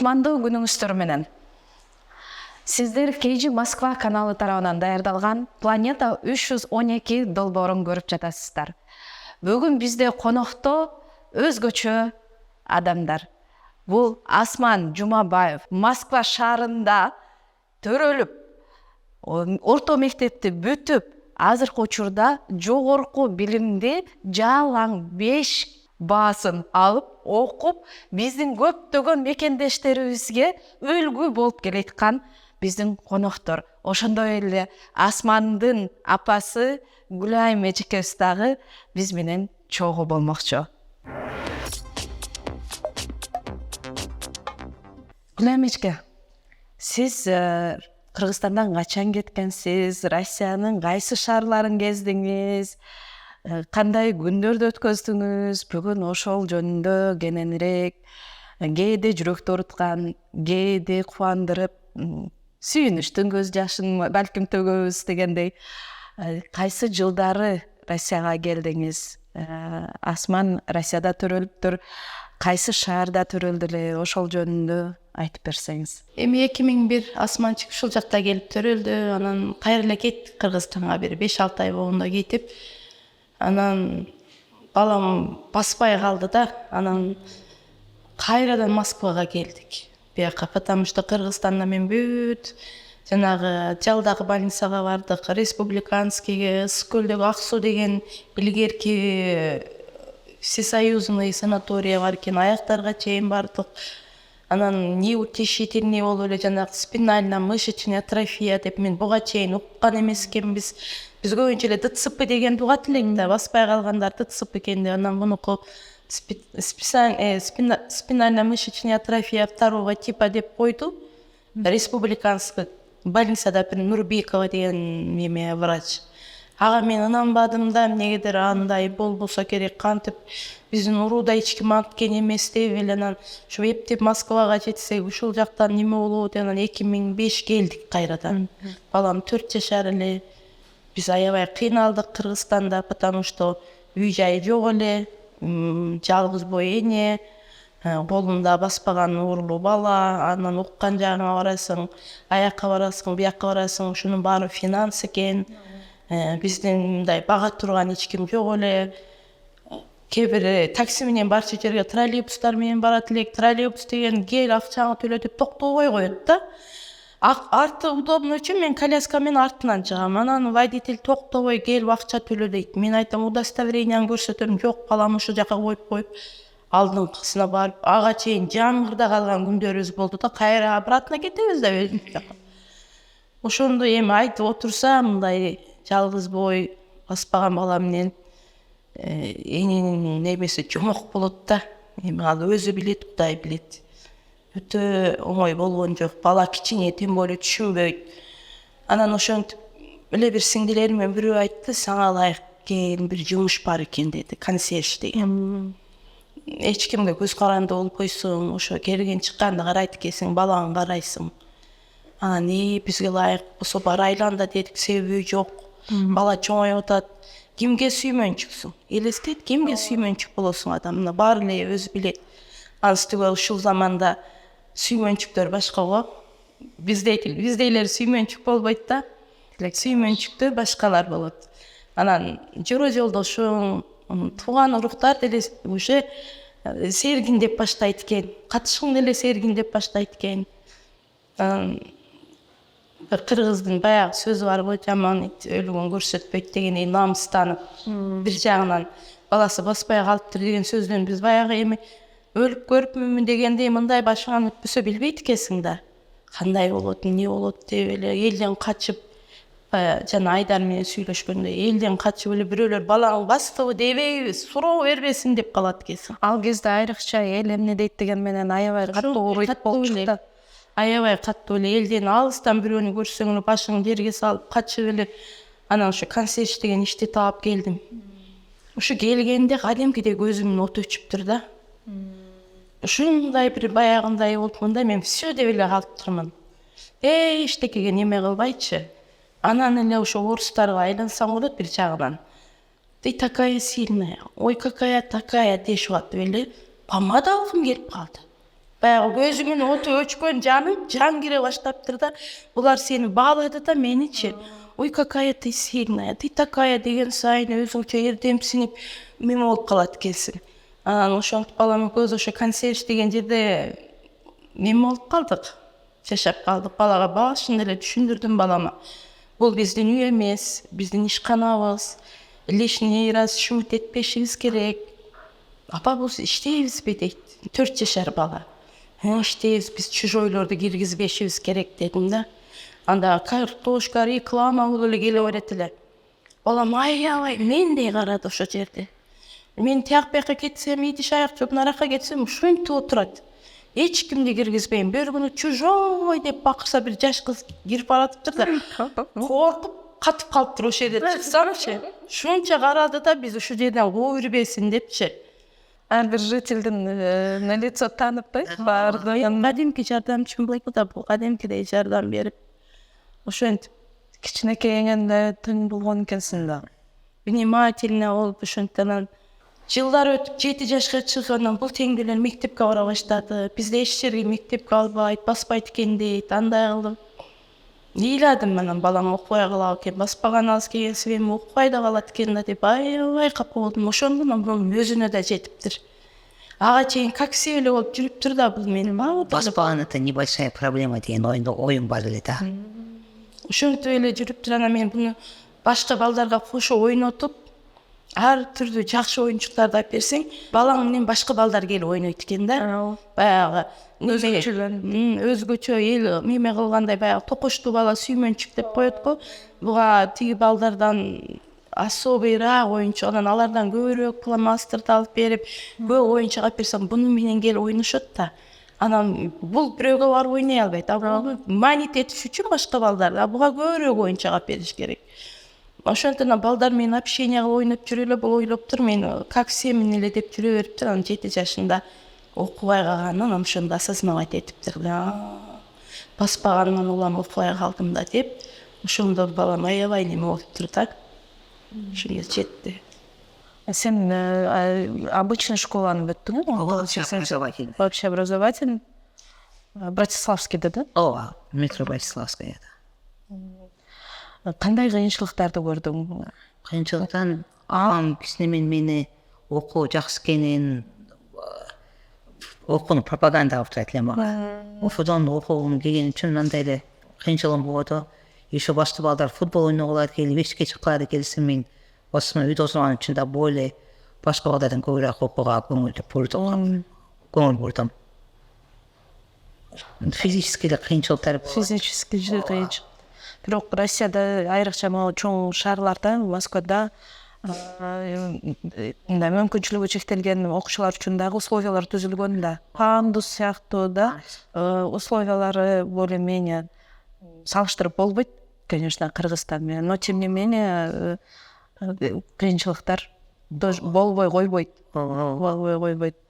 Кутмандуу күнүңүздөр менен. Сиздер KG Москва каналы тарабынан даярдалган Планета 312 долбоорун көрүп жатасыздар. Бүгүн бизде конокто өзгөчө адамдар. Бул Асман Жумабаев Москва шаарында төрөлүп, орто мектепти бүтүп, азыркы учурда жогорку билимди жалаң 5 баасын алып, окуп, биздин көптөгөн мекендештерибизге үлгү болуп келаткан биздин коноктор. Ошондой эле Асмандын апасы Гүлайым эжекебиз дагы биз менен чогуу болмокчу. Гүлайым эжеке, сиз Кыргызстандан качан кеткенсиз? Россиянын кайсы шаарларын кездиңиз? Кандай күндөрдү өткөздүңүз? Бүгүн ошол жөнүндө кененирээк, кээде жүрөктү ооруткан, кээде кубандырып, сүйүнүчтүн көз жашын балким төгөбүз дегендей, кайсы жылдары Россияга келдиңиз? Асман Россияда төрөлүптүр, кайсы шаарда төрөлдү эле? Ошол жөнүндө айтып берсеңиз. Эми 2001 Асманчик ушул жакта келип төрөлдү. Анан кайра эле кеттик Кыргызстанга, бир 5-6 ай болгондо кетип. Анан балам баспай калды да, анан кайрадан Москвага келдик. Бияка, потому что Кыргызстанда мен бүт жанагы Жалдагы больницага бардык, Республиканскийге, Ысык-Көлдөгү Ак-суу деген илгерки всесоюзный санатория бар экен, аяктарга чейин бардык. Анан неутешительный болуп эле жанагы спинально-мышечная атрофия деп мен буга чейин уккан эмес экенбиз. Биз көбүнчө эле ДЦП дегенди угат элек да, баспай калгандар ДЦП экен деп. Анан мунуку спинально-мышечная атрофия второго типа деп койду. Республиканский больницада бир Нурбекова деген неме врач. Ага мен ынанбадым да, эмнегедир андай болбосо керек, кантип биздин урууда эч ким анткен эмес деп эле. Анан ушу эптеп Москвага жетсек, ушул жактан неме болобу деп, анан 2005 келдик кайрадан. Балам 4 жашар эле. Биз аябай кыйналдык Кыргызстанда, потому что үй жай жок эле, жалгыз бой эне, колунда баспаган уурулуу бала, анан уккан жагыңа барасың, аякка барасың, биякка барасың, ушунун баары финанс экен. Биздин мындай бага турган эч ким жок эле. Кээ бир такси менен барчу жерге троллейбустар менен барат элек. Троллейбус деген кел акчаңы төлө деп токтобой коет да. Арты удобный үчүн мен коляска менен артынан чыгам. Анан водитель токтобой кел акча төлө дейт. Мен айтам, удостоверениеңи көрсөтөм. Жок, балам ушул жака коюп алдыңкысына барып, ага чейин жамгырда калган күндөрүбүз болду да, кайра обратно кетебиз да өзүбүз жака. Ошондо эми айтып отурса, мындай жалгыз бой баспаган бала менен эненин немеси жомок болот да. Эми ал өзү билет, Кудай билет. Өтө оңой болгон жок. Бала кичине, тем более түшүнбөйт. Анан ошентип эле бир сиңдилеримден бирөө айтты, сага ылайык келген бир жумуш бар экен деди, консьерж деген. Эч кимге көз каранды болбойсуң, ошо келген чыкканды карайт экенсиң, балаңды карайсың. Анан бизге ылайык болсо барайлан да дедик, себеби жок. Бала чоңоюп атат. Кимге сүймөнчүксүң? Элестет, кимге сүймөнчүк болосуң адам? Мына баары эле өзү билет. Анстыгы ушул заманда сүймөнчүктөр башка го. Биздейлер сүймөнчүк болбойт да. Сүймөнчүктөр башкалар болот. Анан жүрө жолдошуң, тууган уруктар деле уже сергин деп баштайт экен. Катышың деле сергин деп баштайт экен. Бир кыргыздын баягы сөзү бар го, жаман ит өлгөн көрсөтпөйт дегендей, намыстанып бир жагынан баласы баспай калыптыр деген сөздөн биз баягы эми өлүп көрүпмүн дегендей, мындай башыңан өтпөсө билбейт экенсиң да. Кандай болот, эмне болот деп эле элден качып, жана Айдар менен сүйлөшкөндө, элден качып эле бирөөлөр балаң бастыбы дебейбиз, суроо бербесин деп калат экенсиң. Ал кезде айрыкча эл эмне дейт деген менен аябай каттуу уруйт болчу да. Аябай каттуу эле, элден алыстан бирөөнү көрсөң эле башың жерге салып качып эле. Анан ушу консьерж деген ишти таап келдим. Ушу келгенде кадимкидей көзүмдүн оту өчүптүр да. Ушундай бир баягындай болупмун да, мен все деп эле калыптырмын. Эчтекеге неме кылбайчы. Анан эле ошо орустарга айлансам болот бир жагынан. Ты такая сильная, ой какая такая дешип атып эле помада алгым келип калды. баягы көзүңүн оту өчкөн жан кире баштаптыр да, булар сени баалады да, меничи ой, какая ты сильная, ты такая деген сайын өзүңчө эрдемсинип эме болуп калат экенсиң. Анан ошентип баламын көзү ошо консьерж деген жерде эме болуп калдык, жашап калдык. Балага башында эле түшүндүрдүм балама. Бул биздин үй эмес, биздин ишканабыз, лишний раз шумут этпешибиз керек. Апа, бул иштейбизби дейт. 4 жашар бала. Иштейбиз, биз чужойлорду киргизбешибиз керек дедим да. Анда картошка, реклама болуп эле келе берет эле. Балам аябай мендей карады ошо жерде. Мен тияк бияка кетсем, идиш аяк жок наракка кетсем, ушинтип отурат. Эч кимди киргизбейм. Bir күнү чужой деп бакырса, бир жаш кыз кирип баратыптыр да. Коркуп катып калыптыр ошол жерде. Чыксамчы. Шунча карады да, биз ушул жерден куу бербесин депчи. Ар бир жителдин на лицо таанып да, баарды. Кадимки жардамчым болду да, бул кадимкидей жардам берип. Ошентип Кичинекейиңен тың болгон экенсиң да. внимательно болуп ошентип жылдар өтүп 7 жашка чыккандан бул теңделер мектепке бара баштады. Бизде эч жерге мектепке албайт, баспайт экен дейт, андай кылдым. Ыйладым анан балам окубай калат экен, баспаган аз келсе эми окубай да калат экен да деп аябай капа болдум. Ошондон бунун өзүнө да жетиптир. Ага чейин какси эле болуп жүрүптүр да бул менин. Баспаган это небольшая проблема деген оюн бар эле да. Ошентип эле жүрүптүр. Анан мен буну башка балдарга кошо ойнотуп, ар түрдүү жакшы оюнчуктарды алып берсең, балаң менен башка балдар келип ойнойт экен да. Баягы өзгөчө эл меме кылгандай, баягы токоштуу бала сүймөнчүк деп коет го. Буга тиги балдардан особыйраак оюнчу, анан алардан көбүрөөк фломастерди алып берип, көп оюнчук алып берсем, буну менен келип ойношот да. Анан бул бирөөгө барып ойной албайт. Буну манит этиш үчүн башка балдар, буга көбүрөөк оюнчук алып бериш керек. Ошентип балдар менен общение кылып ойноп жүрөлө, бул ойлоптур мен как семин эле деп жүрө бериптир. Анан 7 жашында окубай калганын ошондо осознавать этиптир. Баспагандан улам окубай калдым да деп, ошондо балам аябай неме болуптур да. Ошондо жетти. Сен обычный школаны бүттүң? Общеобразовательный. Братиславскийде да? Ооба, метро Братиславская. Кандай кыйынчылыктарды көрдүң? Кыйынчылыктан апам кичинемен мени окуу жакшы экенин, окууну пропаганда кылып турат эле мага. Ошодон окугум келген үчүн мындай эле кыйынчылыгым болду. Еще башка балдар футбол ойногула келип, эшикке чыккылары келсе, мен осуна үйдө отурган үчүн да бойле башка балдардан көбүрөөк окууга көңүл бурдум. Физически эле кыйынчылыктар болду. Физически кыйынчылык. Бирок Россияда айрыкча могу чоң шаарларда, Москвада мындай мүмкүнчүлүгү чектелген окуучулар үчүн дагы условиялар түзүлгөн да. Пандус сыяктуу да условиялары более-менее салыштырып болбойт, конечно, Кыргызстан менен, но тем не менее кыйынчылыктар болбой койбойт.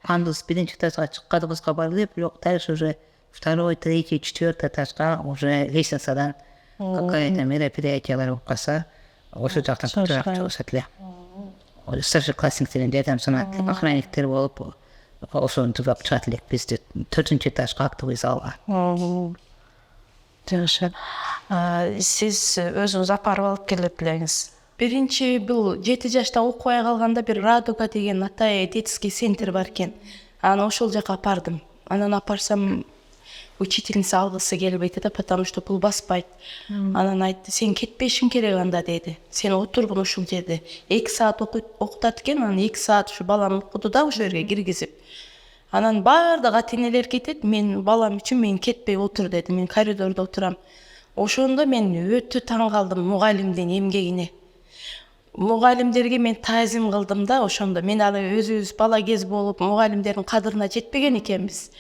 Пандус биринчи этажга чыкканыбызга бар эле, бирок дальше уже 2-й, 3-й, 4-й этажга уже лестницадан какая-то мероприятиялар болуп калса, ошол жактан көбүрөөк чыгышат эле. Старшеклассниктердин жардамчысына охранниктер болуп, ошону тузап чыгат элек бизди 4-чү этажга актовый залга. Жакшы. Сиз өзүңүз апарып алып келип элеңиз. Биринчи бул 7 жашта окубай калганда бир Радуга деген Атай детский центр бар экен. Анан ошол жака апардым. Анан апарсам учительница алгысы келбейт да, потому что бул баспайт. Анан айтты, сен кетпешиң керек анда деди. Сен отургун ушул жерде. 2 саат окутат экен, анан 2 саат ушу баланы окуду да ошол жерге киргизип. Анан баардык ата-энелер кетет, мен балам үчүн мен кетпей отур деди. Мен коридордо отурам. Ошондо мен өтө таң калдым мугалимдин эмгегине. Мугалимдерге мен таазим кылдым да, ошондо мен алы өзүбүз бала кез болуп мугалимдердин кадырына жетпеген экенбиз.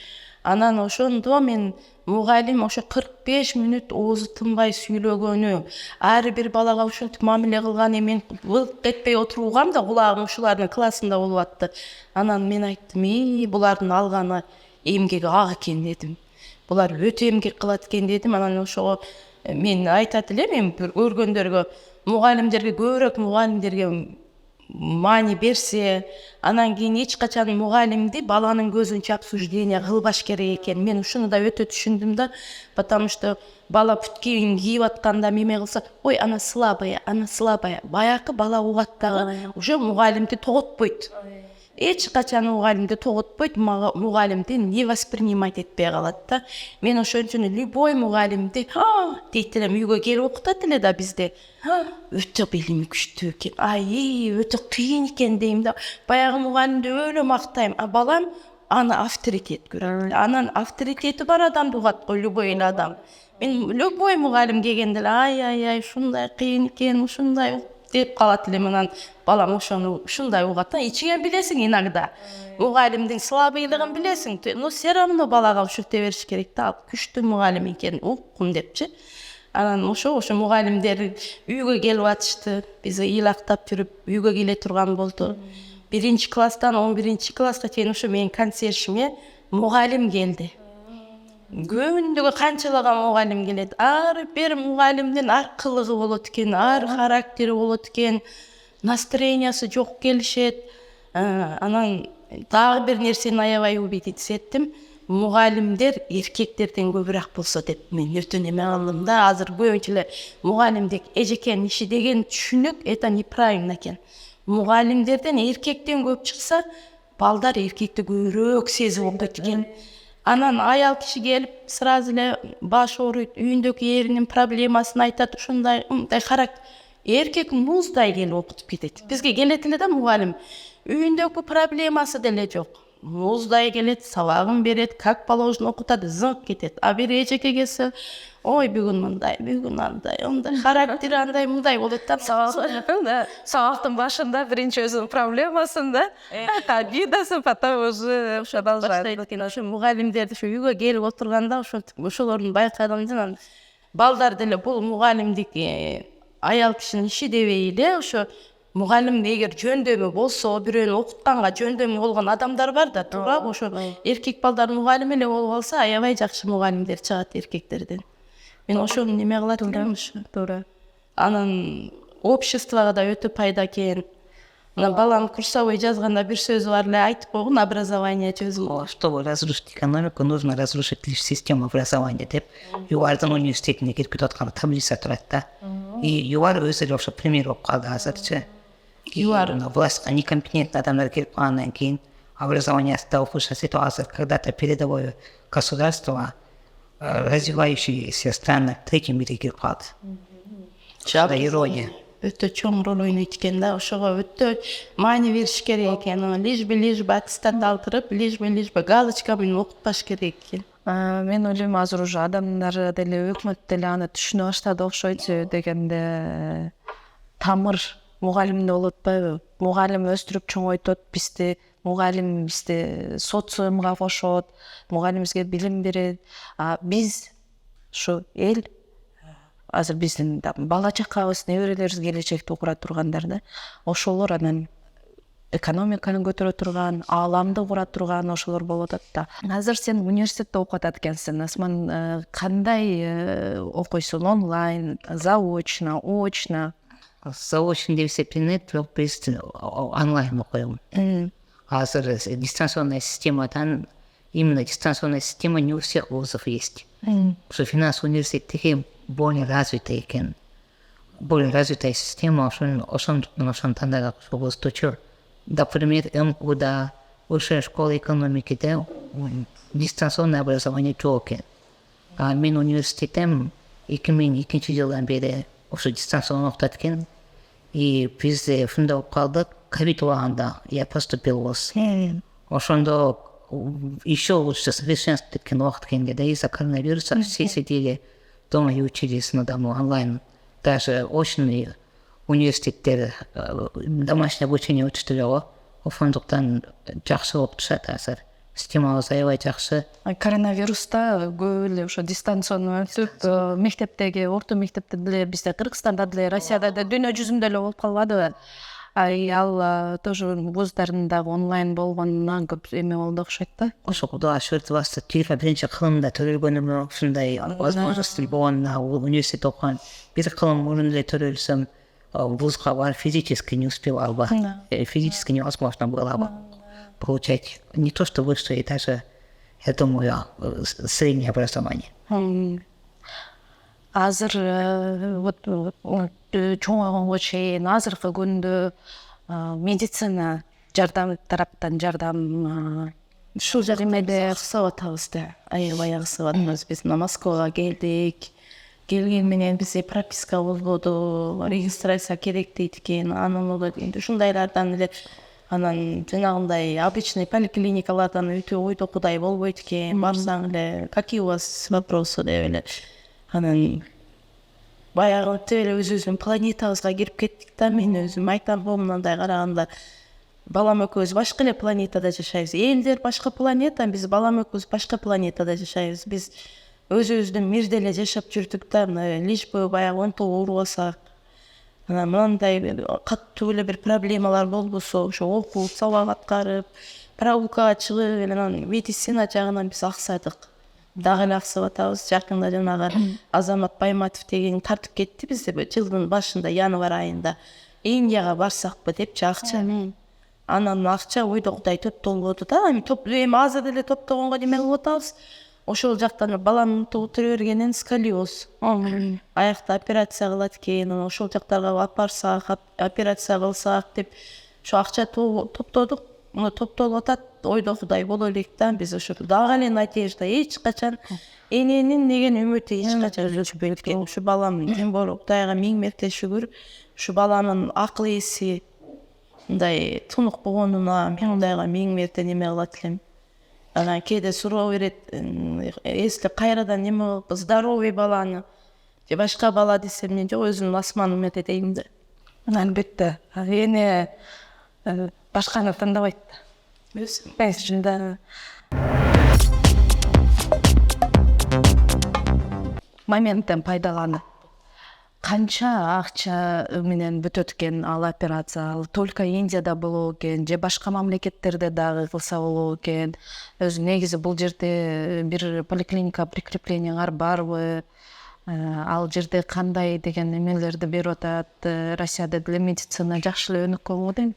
Анан ошондо мен мугалим ошо 45 мүнөт оозу тынбай сүйлөгөнү, ар бир балага ушинтип мамиле кылганы мен былт этпей отуругам да, кулагым ушулардын классында болуп атты. Анан мен айттым, булардын алганы эмгеги ак экен дедим. Булар өтө эмгек кылат экен дедим. Анан ошого мен айтат элем, мен көргөндөргө, мугалимдерге көбүрөөк мугалимдерге маани берсе, анан кийин эч качан мугалимди баланын көзүнчө обсуждение кылбаш керек экен. Мен ушуну да өтө түшүндүм да, потому что бала бүт кийим кийип атканда меме кылса, ой, она слабая, баякы бала угат дагы, уже мугалимди тоготпойт. Эч качан мугалимди тоготпойт, мугалимди не воспринимать этпей калат да. Мен ошончун любой мугалимди дейт элем, үйгө келип окутат эле да бизде. Өтө билими күчтүү экен, өтө кыйын экен дейм да. Баягы мугалимди өлө мактайм, а балам аны авторитет көрөт. Анан авторитети бар адамды угат го, любой эле адам. Мен любой мугалим келгенде эле ушундай кыйын экен, ушундай деп калат элем. Анан балам ошону ушундай угат да. Ичиңен билесиң иногда. Мугалимдин слабыйлыгын билесиң. Ну, все равно балага ушурте бериш керек да. Күчтүү мугалим экен, уккун депчи. Анан ошо мугалимдер үйгө келип атышты. Биз ыйлактап жүрүп үйгө келе турган болду. 1-класстан 11-класска чейин ошо менин консьержиме мугалим келди. Күндүгө канчалаган мугалим келет. Ар бир мугалимдин ар кылыгы болот экен, ар характери болот экен, настроениясы жок келишет. Анан дагы бир нерсени аябай убедить мугалимдер эркектерден көбүрөөк болсо деп мен өтө неме кылдым да. Азыр көбүнчө эле мугалимдик эжекенин иши деген түшүнүк это неправильно экен. Мугалимдерден эркектен көп чыкса, балдар эркекти көбүрөөк сезип окуйт экен. Анан аял киши келип сразу эле баш ооруйт, үйүндөгү эринин проблемасын айтат, ушундай характер. Эркек муздай келип окутуп кетет. Бизге келет эле да мугалим. Үйүндөгү проблемасы деле жок. Муздай келет, сабагын берет, как положено окутат, зыңк кетет. А бир эжеке келсе, ой, бүгүн мындай, бүгүн андай, характери андай, мындай болот да. Сабактын башында биринчи өзүнүн проблемасын да, обидасын, потом уже продолжает. Ошо мугалимдерди ошо үйгө келип отурганда ошолордун байкадым да. Балдар деле бул мугалимдик аял кишинин иши дебей эле ошо мугалим эгер жөндөмү болсо, бирөөнү окутканга жөндөмү болгон адамдар бар да, туура ошо эркек балдар мугалим эле болуп алса, аябай жакшы мугалимдер чыгат эркектерден. Мен ошону неме кылат элем ошо. Туура. Анан обществого да өтө пайда экен. Анан балам курсовой жазганда бир сөзү бар эле, айтып койгун, образование чөзүм. Чтобы разрушить экономику, нужно разрушить лишь систему образования деп. ЮАРдын университетине кирип кетип аткан таблица турат да. И ЮАР өзү эле ошо пример болуп калды азырчы. ЮАР властька некомпетентный адамдар келип калгандан кийин образованиясында окушат ситуация, когда-то передовое государство, развивающиеся страны третьим мире кирип калды. Шада ирония. Өтө чоң роль ойнойт экен да, ошого өтө маани бериш керек экен. Лишь бы аттестат алдырып, лишь бы галочка менен окутпаш керек экен. Мен ойлойм, азыр уже адамдар деле өкмөт деле аны түшүнө баштады окшойт дегенде, тамыр мугалимде болот атпайбы? Мугалим өстүрүп чоңойтот бизди, мугалим бизди социумга кошот, мугалим бизге билим берет. Биз ушу эл азыр биздин бала чакабыз, неберелерибиз келечекти кура тургандар да. Ошолор анан экономиканы көтөрө турган, ааламды кура турган ошолор болот да. Азыр сен университетте окуп атат экенсиң. Асман кандай окуйсуң? Онлайн, заочно, очно? Заочно деп эсептелинет, бирок биз онлайн окуйм. Азыр дистанционная системадан, именно дистанционная система не у всех вузов есть. Что финансовый университет более развитый экен. Более развитая система, ошондуктан тандаган вуз точур. Например, МГУда, высшая школа экономикиде дистанционное образование жок экен. Менин университетим 2002 жылдан бери ошо дистанционно окутат экен. И бизде ушундай болуп калды, ковид убагында я поступил в ВУЗ. Ошондо еще лучше совершенствовать эткен убакыт келгенде, да, из-за коронавируса все сидели дома и учились на дому онлайн. Даже очные университеттер домашнее обучение өтүштү эле. Ошондуктан жакшы болуп турушат азыр. Системабыз аябай жакшы. Коронавируста көп эле ошо дистанционно өтүп, мектептеги, орто мектепте деле бизде, Кыргызстанда деле, Россияда да, дүйнө жүзүндө эле болуп калбадыбы? Ал тоже вуздарында онлайн болгонунан көп эме болду окшойт да. Ошо Кудайга шүкүр 21 кылымда төрөлгөнүм, ушундай возможность болгонуна университет окуган. Бир кылым мурун эле төрөлсөм, вузға барып физически не успевал бы, физически невозможно было бы получать не то что высшее, даже, я думаю, среднее образование. Азыр вот чоңойгонго чейин азыркы күндө медицина жардам тараптан жардам ушул жагымеде кысып атабыз да, аябай кысып атабыз. Биз Москвага келдик. Келген менен бизге прописка болбоду, регистрация керек дейт экен, анан енді ушундайлардан эле анан жанагындай обычный поликлиникалардан өтө ойдокудай болбойт экен. Барсаң эле какие у вас вопросы деп эле анан баягы эле өзүбүздүн планетабызга кирип кеттик да. Мен өзүм айтам, мындай караганда балам экөөбүз башка эле планетада жашайбыз. Элдер башка планета, биз балам экөөбүз башка планетада жашайбыз. Биз өзүбүздүн мирде эле жашап жүрдүк да, лишь бы баягы 19 оорубасак, анан мындай каттуу эле бир проблемалар болбосо, ошо окуп, сабак аткарып, прогулкага чыгып, анан медицина жагынан биз аксадык. Дагы эле аксап атабыз. Жакында жанагы Азамат Байматов деген тартып кетти бизди жылдын башында, январь айында. Индияга барсакпы депчи акча. Анан акча ойдогудай топтолбоду да. Эми азыр деле топтогонго неме кылып атабыз. Ошол жактан балам отура бергенен сколиоз. Аякта операция кылат экен, ошол жактарга апарсак, операция кылсак деп ошо акча топтодук. Топтолуп атат, ойдогудай боло элек да. Биз ошо дагы эле надежда, эч качан эненин деген үмүтү эч качан өчпөйт экен. Ушу балам тем более Кудайга миң мерте шүгүр, ушу баланын акыл эси мындай тунук болгонуна мен Кудайга миң мерте неме кылат элем. Анан кээде суроо берет, эсли кайрадан неме кылып, здоровый баланы же башка бала десем, мен жок, өзүмдүн асманым эте дейм да. Албетте, эне башканы тандабайт. Чында моменттен пайдаланып канча акча менен бүтөт экен ал операция? Только Индияда болобу экен же башка мамлекеттерде дагы кылса болобу экен? Өзү негизи бул жерде бир поликлиника прикреплениялар барбы? Ал жерде кандай деген эмелерди берип атат? Россияда деле медицина жакшы эле өнүккөн го дейм.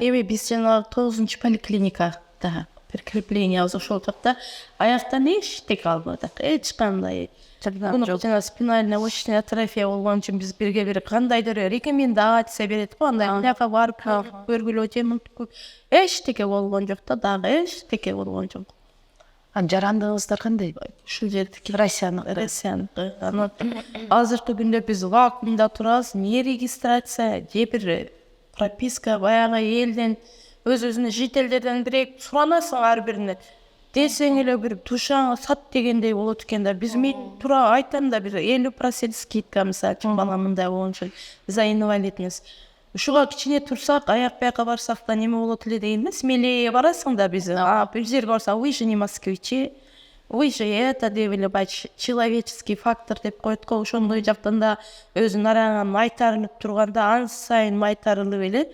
Эми биз жанагы 9-чу поликлиникада прикреплениябыз ошол жакта аяктан эчтеке албадык, эч кандай. Жана спинальная мышечная атрофия болгон үчүн биз бирге-бир кандайдыр рекомендация берет го, андай аяка барып көргүлө же мынтип. Эчтеке болгон жок да, дагы эчтеке болгон жок. Жарандыгыңыздар кандай? Ушул жердики Россияныкы. Анан азыркы күндө биз вакуумда турабыз, не регистрация, же бир прописка, баягы элден өзүнүн жителдерден бирек суранасың ар бирине. Десең эле бир тушаңы сат дегендей болот экен да. Биз мен тура айтам да, бир 50% скидка, мисалы үчүн бала мындай болгон үчүн за инвалидность. Ушуга кичине турсак, аяк бияка барсак да неме болот эле дейм да. Смелее барасың да биз. Бир жерге барсаң, вы же не москвичи, вы же это деп эле человеческий фактор деп коет го. Ошондой жактан да өзүнүн араңан майтарынып турганда, ан сайын майтарылып эле,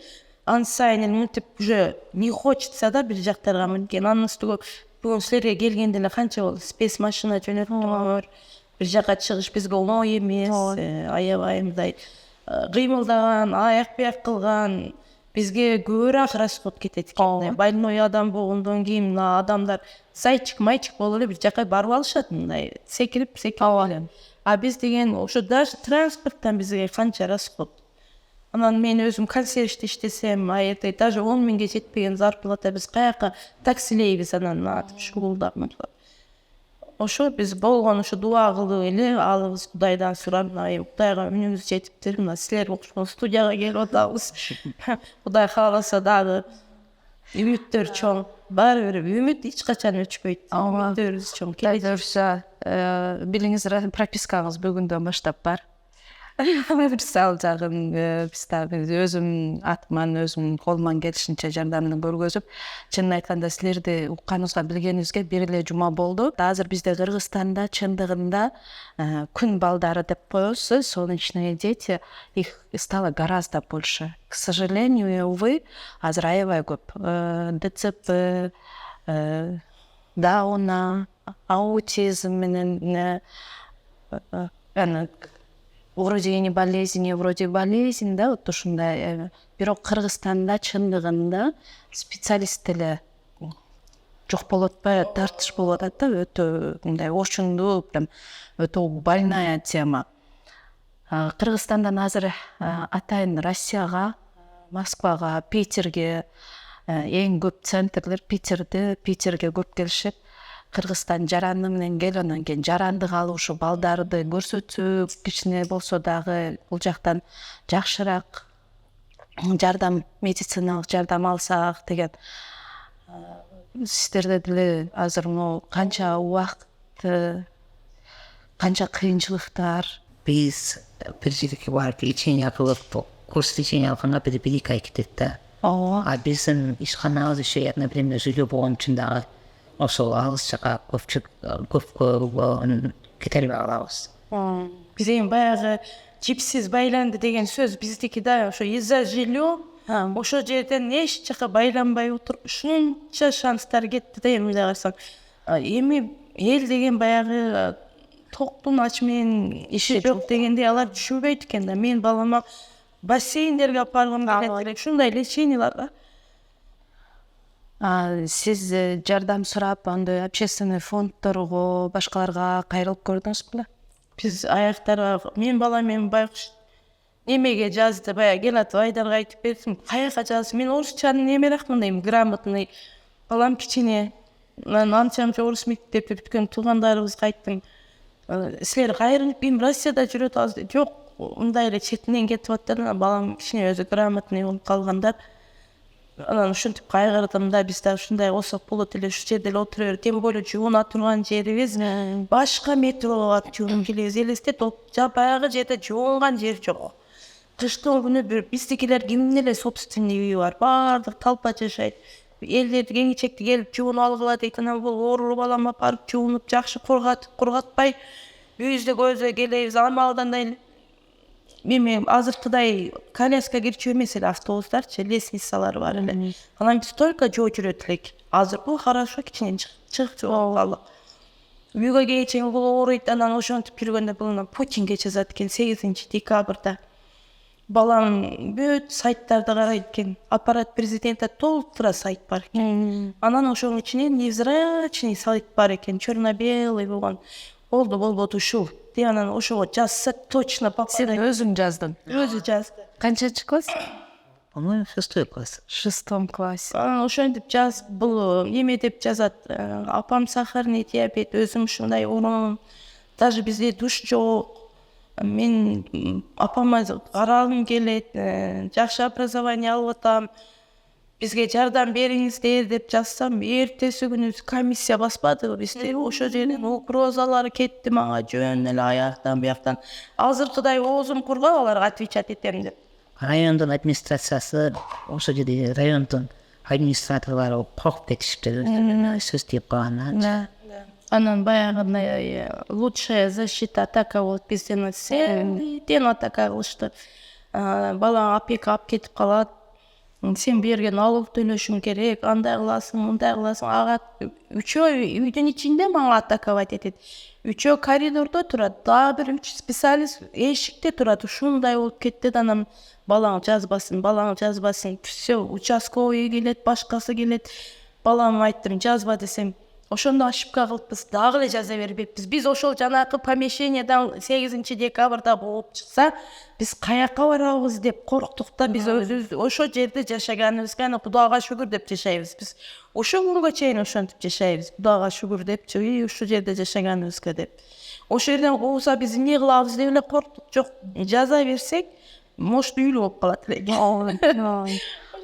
ан сайын мынтип уже не хочется да бир жактарга минген. Анын үстүгө бүгүн силерге келгенде эле канча болду? Спец машина жөнөттүңөр. Бир жака чыгыш бизге оңой эмес. Аябай мындай кыймылдаган, аяк бияк кылган бизге көбүрөөк расход кетет экен. Больной адам болгондон кийин адамдар зайчик-майчик болуп эле бир жака барып алышат, мындай секирип эле. А биз деген ошо даже транспорттан бизге канча расход. Анан мен өзүм консьержде иштесем, даже 10 миңге жетпеген зарплата, биз каяка таксилейбиз анан шугулдап. Ошо биз болгон ушу дуа кылып эле алыбыз, Кудайдан сурап, Кудайга үнүбүз жетиптир, мына силер окшогон студияга келип атабыз. Кудай кааласа дагы үмүттөр чоң. Баары бир үмүт эч качан өчпөйт. Үмүттөрүбүз чоң. Кудай көрсө, билиңиз, пропискаңыз бүгүндөн баштап бар. Бир сал жагын өзүм атыман, өзүм колуман келишинче жардамын көргөзүп, чынын айтканда силерди укканыбызга, билгенибизге бир эле жума болду. Азыр бизде Кыргызстанда чындыгында күн балдары деп коебуз, солнечные дети, их стало гораздо больше. К сожалению, увы, азыр аябай көп. ДЦП, Дауна, аутизм менен вроде не болезнь, да, вот ушундай. Бирок Кыргызстанда чындыгында специалист деле жок болуп атпайбы, тартыш болуп атат да, өтө мындай очуңдуу, прям өтө больная тема. Кыргызстандан азыр атайын Россияга, Москвага, Питерге эң көп центрлер Питерге көп келишет. Кыргызстан жаранды менен кел, анан кийин жарандык алуучу балдарды көрсөтсөк, кичине болсо дагы бул жактан жакшыраак жардам, медициналык жардам алсак деген. Сиздерде деле азыр канча убакыт, канча кыйынчылыктар. Биз бир жерге барып лечение кылып, курс лечение алганга бир 2 ай кетет да. Ооба. А биздин ишканабыз еще одновременно жилье болгон үчүн дагы ошол алыс жака көп кете албай калабыз. Биз эми баягы жипсиз байланды деген сөз биздики да, ошо из-за жилье ошол жерден эч жака байланбай отуруп ушунча шанстар кетти да. Эми карасаң, эми эл деген баягы токтун ач менен иши жок дегенде алар түшүнбөйт экен да. Мен балама бассейндерге алып баргым келет элек, ушундай лечениялар да. Сиз жардам сурап, андай общественный фондторго, башкаларга кайрылып көрдүңүз беле? Биз аяктарга мен балам эми байкуш немеге жазды, баягы келатып Айдарга айтып бердим. Каяка жазды? Мен орусчаны немеракмын дейм, грамотный. Балам кичине. Мен анча орус мектепте бүткөн туугандарыбызга айттым. Силер кайрылып, эми Россияда жүрөт азыр. Жок, мындай эле четинен кетип атты. Балам кичине өзү грамотный болуп калгандар. Анан ушинтип кайгырдым да, биз да ушундай болсок болот эле, ушу жерде эле отура берип, тем более жууна турган жерибиз башка метроға жуунуп келебиз. Элестет, баягы жерде жуунган жер жок. Кыштын күнү биздикилер кимдин эле собственный үйү бар, баардык талпа жашайт. Элдерди кеңичекти келип жуунуп алгыла дейт. Анан бул оорулуу балам барып жуунуп, жакшы кургатпай үйүбүздө көзгө келебиз. Амалдан да эми азыркыдай коляска кирчү эмес эле автобустарчы, лестницалары бар эле. Анан биз только жөө жүрөт элек. Азыр бул хорошо кичине чыгып калды. Үйгө келчең бул ооруйт. Анан ошентип жүргөндө бул Путинге жазат экен 8 декабрда. Балам бүт сайттарды карайт экен. Аппарат президента толтура сайт бар экен. Анан ошонун ичинен невзрачный сайт бар экен, черно-белый болгон. Болбойт ушул. Анан ошого жазса точно попадет. Сен өзүң жаздың? Өзү жазды. Канчанчы класс? По-моему, 6 класс. 6 класс. Ошентип жаз, бул эме деп жазат. Апам сахарный диабет, өзүм ушундай оорумун. Даже бизде душ жок. Мен апама карагым келет, жакшы образование алып атам. Бизге жардам бериңиздер деп жазсам, эртеси күнү комиссия баспады бизде. Ошо жерден угрозалар кетти мага, жөн эле аяктан бияктан. Азыркыдай оозум кургап аларга отвечать этем деп. Райондун администрациясы, ошо жерде райондун администраторлору коркуп кетишти. Сөз деп калган. Анан баягындай лучшая защита атака болуп бизден атака кылышты. Балаң опека алып кетип калат. Сен берген налог төлөшүң керек, андай кыласың, мындай кыласың. Ага үчөө үйдүн ичинде мага атаковать этет. Үчөө коридордо турат, дагы бир 3 специалист эшикте турат. Ушундай болуп кетти. Анан балаң жазбасын. Все, участковый келет, башкасы келет. Балам айттым, жазба десем, ошондо ошибка кылыппыз, дагы эле жаза бербеппиз. Биз ошол жанакы помещениедан 8 декабрда болуп чыкса, биз каяка барабыз деп корктук да. Биз өзүбүз ошо жерде жашаганыбызга Кудайга шүгүр деп жашайбыз. Биз ошо күнгө чейин ошентип жашайбыз. Кудайга шүгүр депчи, ушул жерде жашаганыбызга деп. Ошол жерден кууса биз эмне кылабыз деп эле корктук. Жок, жаза берсек, может үйлүү болуп калат элек.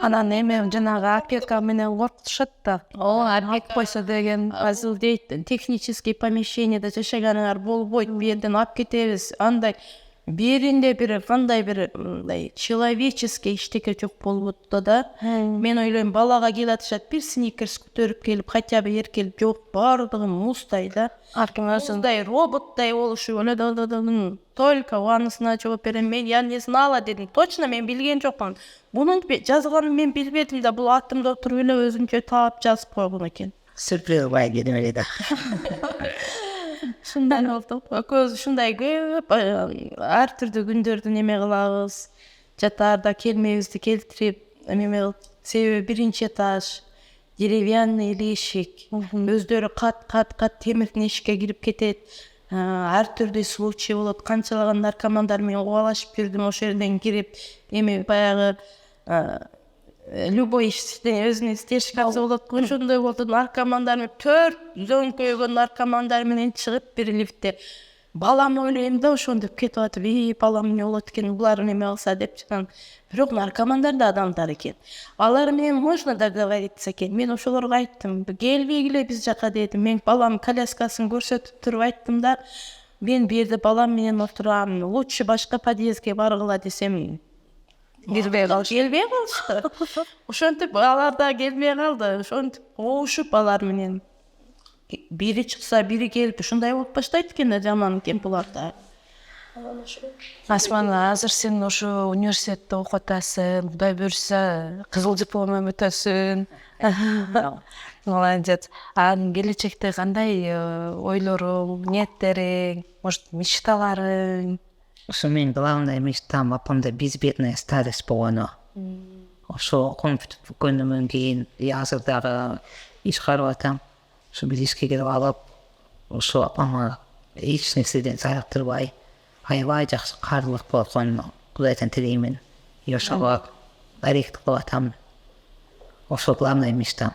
Анан эме жанагы опека менен коркутушат да. Алып койсо деген азыл дейт, технический помещениеде жашаганыңар болбойт, бу жерден алып кетебиз. Андай биринде бир кандай бир мындай человеческий иштеке жок болуп атты да. Мен ойлойм, балага келатышат, бир сникерс көтөрүп келип, хотя бы эркелип, жок, баардыгы муздай да. Муздай роботтай болушу эле да. Только анысына жооп берем. Мен я не знала дедим. Точно мен билген жокмун. Бунун жазганын мен билбедим да. Бул атымда отуруп эле өзүнчө таап жазып койгон экен. Сюрприз бай келип эле да. Шундай болду. Экөөбүз ушундай көп ар түрдүү күндөрдү неме кылабыз. Жатаарда келмебизди келтирип, неме кылып, себеби биринчи этаж, деревянный эшик. Өздөрү кат темирдин эшикке кирип кетет. Ар түрдүү случай болот. Канчалаган наркомандар менен кубалашып жүрдүм ошол жерден кирип, эми баягы любой иштин өзүнүн стежкасы болот. Ошондой болду. Наркомандар менен 4 зөңкөйгөн наркомандар менен чыгып бир лифтте. Балам ойлойм да ошондоп кетип атып, балам эмне болот экен, булар неме кылса деп чыккан. Бирок наркомандар да адамдар экен. Алар менен можно договориться экен. Мен ошолорго айттым, келбегиле биз жака дедим. Мен балам коляскасын көрсөтүп туруп айттым да, мен бу жерде балам менен отурам, лучше башка подъездге баргыла десем, келбей калышты. Ошентип алар да келбей калды. Ошентип оошуп алар менен. Бири чыкса, бири келип, ушундай болуп баштайт экен да, жаман экен булар да. Асман, азыр сен ошо университетте окуп атасың, Кудай буюрса, кызыл диплом менен өтөсүң. Молодец. Келечекте кандай ойлоруң, ниеттериң, может, мечталарың? Ошо менин главный мечтам апамда безбедная старость болгону. Ошо окууну бүтүп бүткөндөн кийин азыр дагы иш карап атам. Ошо бир ишке кирип алып, ошо апама эч нерседен зарыктырбай, аябай жакшы карылык болгонун Кудайдан тилеймин. И ошого аракет кылып атам. Ошо главный мечтам.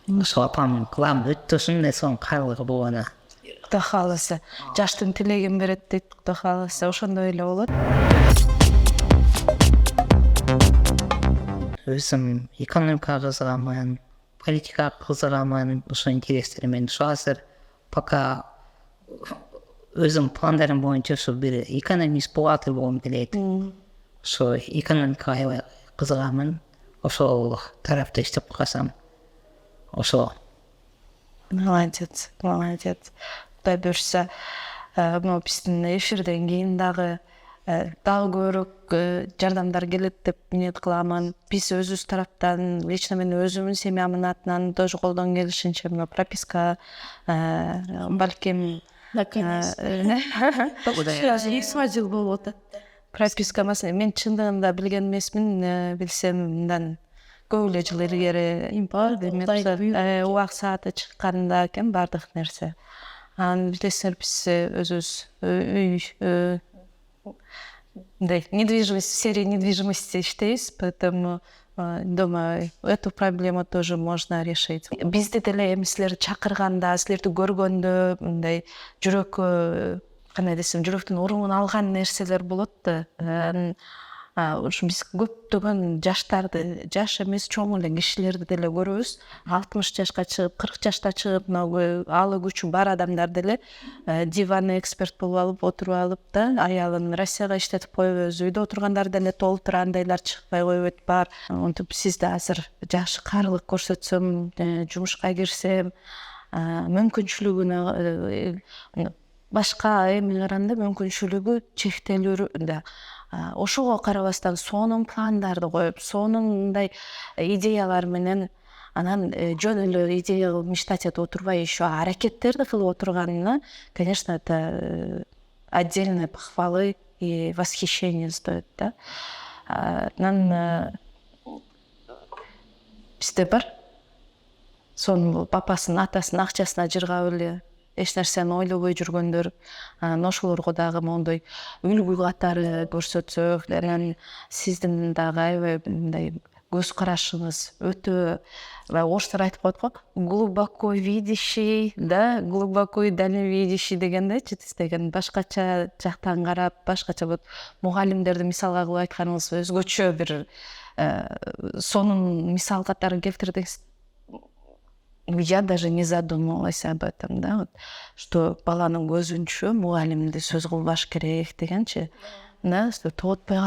Ошо апамдын главный өтөсүн сонун карылыгы болгону. Кудай кааласа, жаштын тилегин берет дейт, Кудай кааласа, ошондой эле болот. Өзүм экономикага кызыгамын, политикага кызыгамын, ошо интерестеримен. Ошо азыр пока өзүм пландарым боюнча ошо бир экономист бухгалтер болгум келет. Ошо экономикага аябай кызыгамын. Ошол тарапта иштеп калсам, ошо. Молодец, молодец. Кудай буюрса, могу биздин эфирден кийин дагы көбүрөөк жардамдар келет деп ниет кыламын. Биз өзүбүз тараптан, лично мен өзүмдүн семьямдын атынан тоже колдон келишинче прописка, балким жыл болуп атат. Прописка маселе, мен чындыгында билген эмесмин, билсем мындан көп эле жыл илгери убак сааты чыкканда экен бардык нерсе. Анан билесиңер, биз өзүбүз недвижимость, в сфере недвижимости иштейбиз, поэтому думаю, эту проблему тоже можно решить. Бизди деле эми силерди чакырганда, силерди көргөндө мындай жүрөккө, кандай десем, жүрөктүн урумун алган нерселер болот да. Ушу биз көптөгөн жаштарды, жаш эмес чоң эле кишилерди деле көрөбүз. 60 жашка чыгып, 40 жашта чыгып, алы күчү бар адамдар деле диванный эксперт болуп алып, отуруп алып да, аялын Россияга иштетип коебуз. Үйдө отургандар деле толтур андайлар чыкпай койбойт бар. Онтип сиз да азыр жакшы карылык көрсөтсөм, жумушка кирсем, мүмкүнчүлүгүнө башка эми караганда мүмкүнчүлүгү чектелүү да. Ошого карабастан сонун пландарды коюп, сонун мындай идеялар менен анан жөн эле идея кылып мечтать этип отурбай еще аракеттерди кылып отурганына, конечно, это отдельные похвалы и восхищение стоит, да. Анан бизде бар сонун папасынын, атасынын акчасына жыргап эле эч нерсени ойлобой жүргөндөр, ошолорго дагы мондой үлгү катары көрсөтсөк, анан сиздин дагы аябай мындай көз карашыңыз өтө, орустар айтып коет го, глубоко видящий, да, глубоко и дальновидящий дегендечи, деген башкача жактан карап, башкача вот мугалимдерди мисалга кылып айтканыңыз өзгөчө бир сонун мисал катары келтирдиңиз. Я даже не задумывалась об этом, да, вот, что баланын көзүнчө мугалимди сөз кылбаш керек дегенчи, да, что тоотпой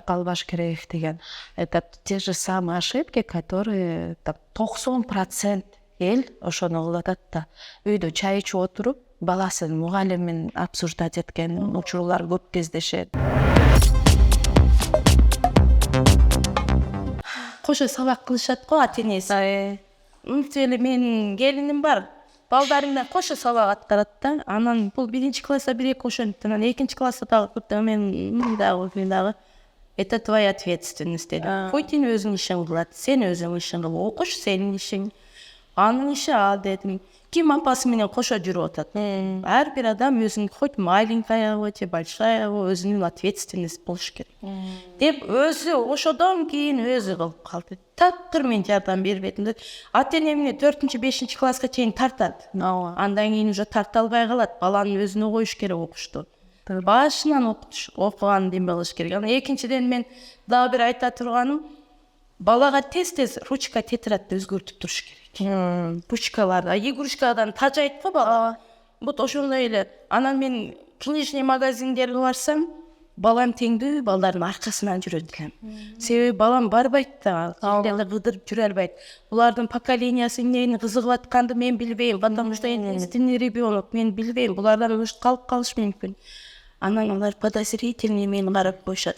калбаш керек деген. Это те же самые ошибки, которые 90% эл ошону кылып атат да. Үйдө чай ичип отуруп, баласын мугалимин обсуждать эткен учурлар көп кездешет. Кошо сабак кылышат го ата энеси. Мынтип эле менин келиним бар. балдарыңдан кошо сабак аткарат да. Анан бул 1-класста 1-2 ошентип, анан 2-класста дагы мен дагы это твоя ответственность деди. Путин өзүнүн ишин кылат, сен өзүңүн ишин кыл, окуш сенин ишиң. Анын иши дедим. Ким апасы менен кошо жүрүп атат. Ар бир адам өзүнүн хоть маленькая же большая өзүнүн ответственность болуш керек. Деп өзү ошодон кийин өзү кылып калды. Такыр мен жардам бербедим да. Ата-энемне 4-5 класска чейин тартат. Андан кийин уже тарта албай калат. Баланын өзүнө коюш керек окушту. Башынан окуган деме кылыш керек. Анан экинчиден мен дагы бир айта турганым, балага тез ручка тетрадьты өзгөртүп туруш керек. Ручкаларды, игрушкадан тажайт го бала. Бут ошондой эле. Анан мен книжный магазиндерге барсам, балам теңдүү балдардын аркасынан жүрөт элем. Себеби балам барбайт да, эле кыдырып жүрө албайт. Булардын поколениясы эмнени кызыгып атканды мен билбейм, потому что единственный ребенок, мен билбейм, булардан ушт калып калыш мүмкүн. Анан алар подозрительный мени карап коюшат.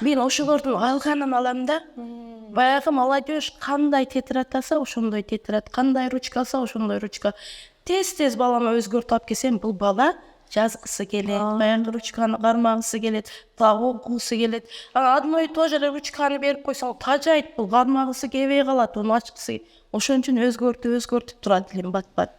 Мен ошолордун алганын алам да, баягы молодежь кандай тетрадь алса, ошондой тетрадь, кандай ручка алса, ошондой ручка. Тез балама өзгөртүп алып келсем, бул бала жазгысы келет, баягы ручканы кармагысы келет, дагы окугусу келет. Одно и то же ручканы берип койсоң, тажайт, бул кармагысы келбей калат, ону ачкысы. Ошон үчүн өзгөртүп турат элем бат-бат.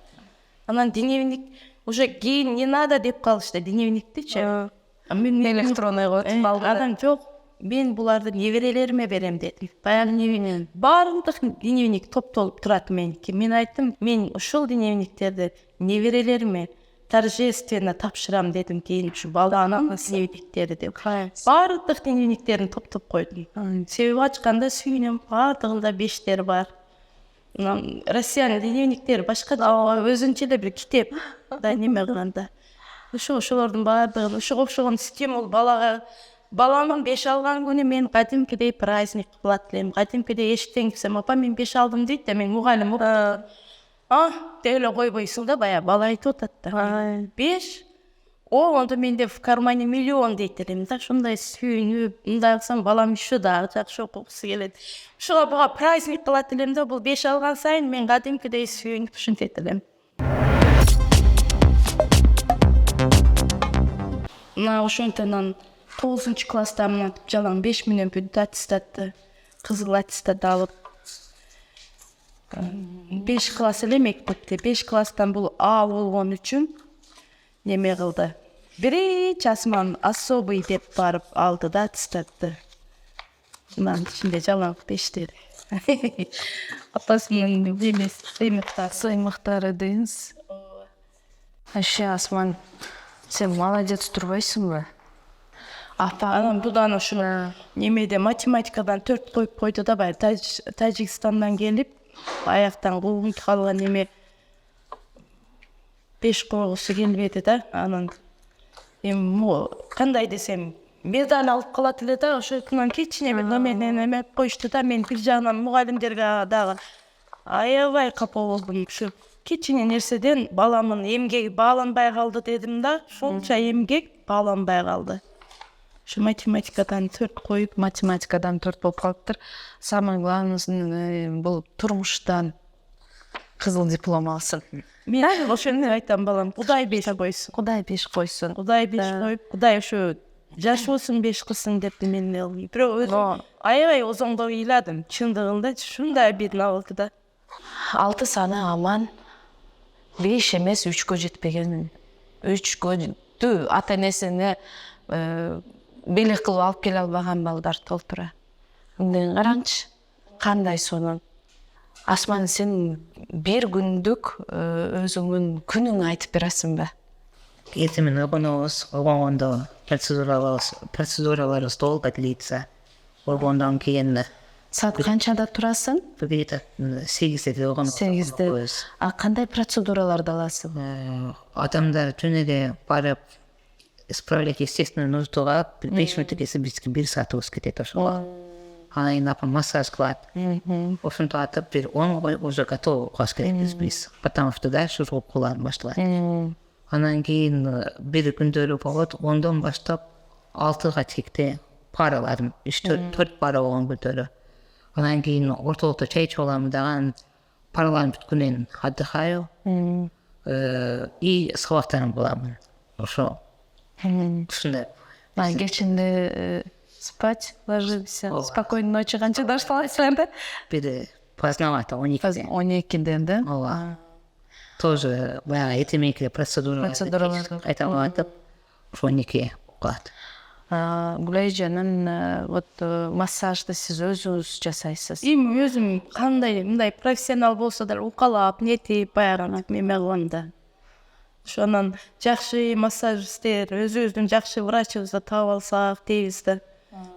Анан дневник уже кийин не надо деп калышты дневниктичи. Мен электронный коюп алды. Анан жок, мен буларды неберелериме берем дедим. Баягы неберем. Баардык дневник топтолуп турат меники. Мен айттым, мен ушул дневниктерди неберелериме торжественно тапшырам дедим, кийин ушу баланын дневниктери деп. Баардык дневниктерин топтоп койдум. Себеби ачканда сүйүнөм, баардыгында 5тер бар. Россиянын дневниктери башка да өзүнчө эле бир китеп да неме кылганда. Ошолордун баардыгын ошого окшогон стимул баламын 5 алган күнү мен кадимкидей праздник кылат элем. Кадимкидей эшиктен кирсем, апа мен 5 алдым дейт да, мен мугалим деп эле койбойсуң да, баягы бала айтып атат да. 5 онда менде в кармане миллион дейт элем да. Ошондой сүйүнүп, мындай кылсам балам еще дагы жакшы окугусу келет. Ушуга буга праздник кылат элем да, бул 5 алган сайын мен кадимкидей сүйүнүп ушинтет элем. Ошонтон 9-класста мына жалаң 5 менен бүт аттестатты, кызыл аттестат алып 5 класс эле мектепте, 5 класстан бул болгон үчүн неме кылды. Биринчи асман особый деп барып алды да аттестатты. Мынанын ичинде жалаң 5тер. Апасынын эмес, Сыймыктары дейсиз. Ащи Асман, сен молодец турбайсыңбы? Анан будан ушу немеде математикадан 4 коюп койду да, баягы Тажикстандан келип, аяктан куугунт калган неме 5 койгусу келбеди да. Анан кандай десем, медаль алып калат эле да, ошонан кичине бир неме коюшту да. Мен бир жагынан мугалимдерге дагы аябай капа болдум. Ушу кичине нерседен баламын эмгеги бааланбай калды дедим да. Ушунча эмгек бааланбай калды. Ушу математикадан 4 коюп, Математикадан 4 болуп калыптыр. Самый главныйсы бул турмуштан кызыл диплом алсын. Мен ошону айтам балам, Кудай 5 койсун. Кудай 5 койсун. Кудай 5 коюп, Кудай ушу жашоосун 5 кылсын деп мен бирөө өзүм аябай озоңдоп ыйладым. Чындыгында ушундай бирин алды да. 6 саны аман, 5 эмес 3кө жетпеген. 3кө ата-энесине белек кылып алып келе албаган балдар толтура. Мындан караңчы, кандай сонун. Асман, сен бир күндүк өзүңүн күнүңү айтып бересиңби? Если огондо процедураларыбыз долго длится. Огондон кийин Саат канчада турасың? где-то 8-де огондо. 8-де. Кандай процедураларды аласың? Адамдар түнүгө барып исправлять естественную нуждуга 5 мүнөт кесе бизге 1 саатыбыз кетет ошого. Анан кийин апам массаж кылат. Ошентип атып бир 10 уже готов кылыш керекпиз биз. Потому что дальше уже окууларын башталат. Анан кийин бир күндөрү болот, 10дон баштап 6га чейин параларым, 4 пара болгон күндөрү. Анан кийин ортолукта чай ичип алам дагы, параларым бүткөндөн отдыхаю. и сабактарым кылам. Ошо ушундай. Кечинде спать ложимся. Спокойной ночи канча башталасыздар да? Бир поздновато 12-де. 12-де, да? Ооба. Тоже баягы этемекиле процедуралар айтып ошо 12 кылат. Гүлай жаным, вот массажды сиз өзүңүз жасайсыз. Эми өзүм кандай мындай профессионал болсо да укалап нетип баягы неме кылам да. Ошонан жакшы массажистер, өзүбүздүн жакшы врачыбызды таап алсак дейбиз да.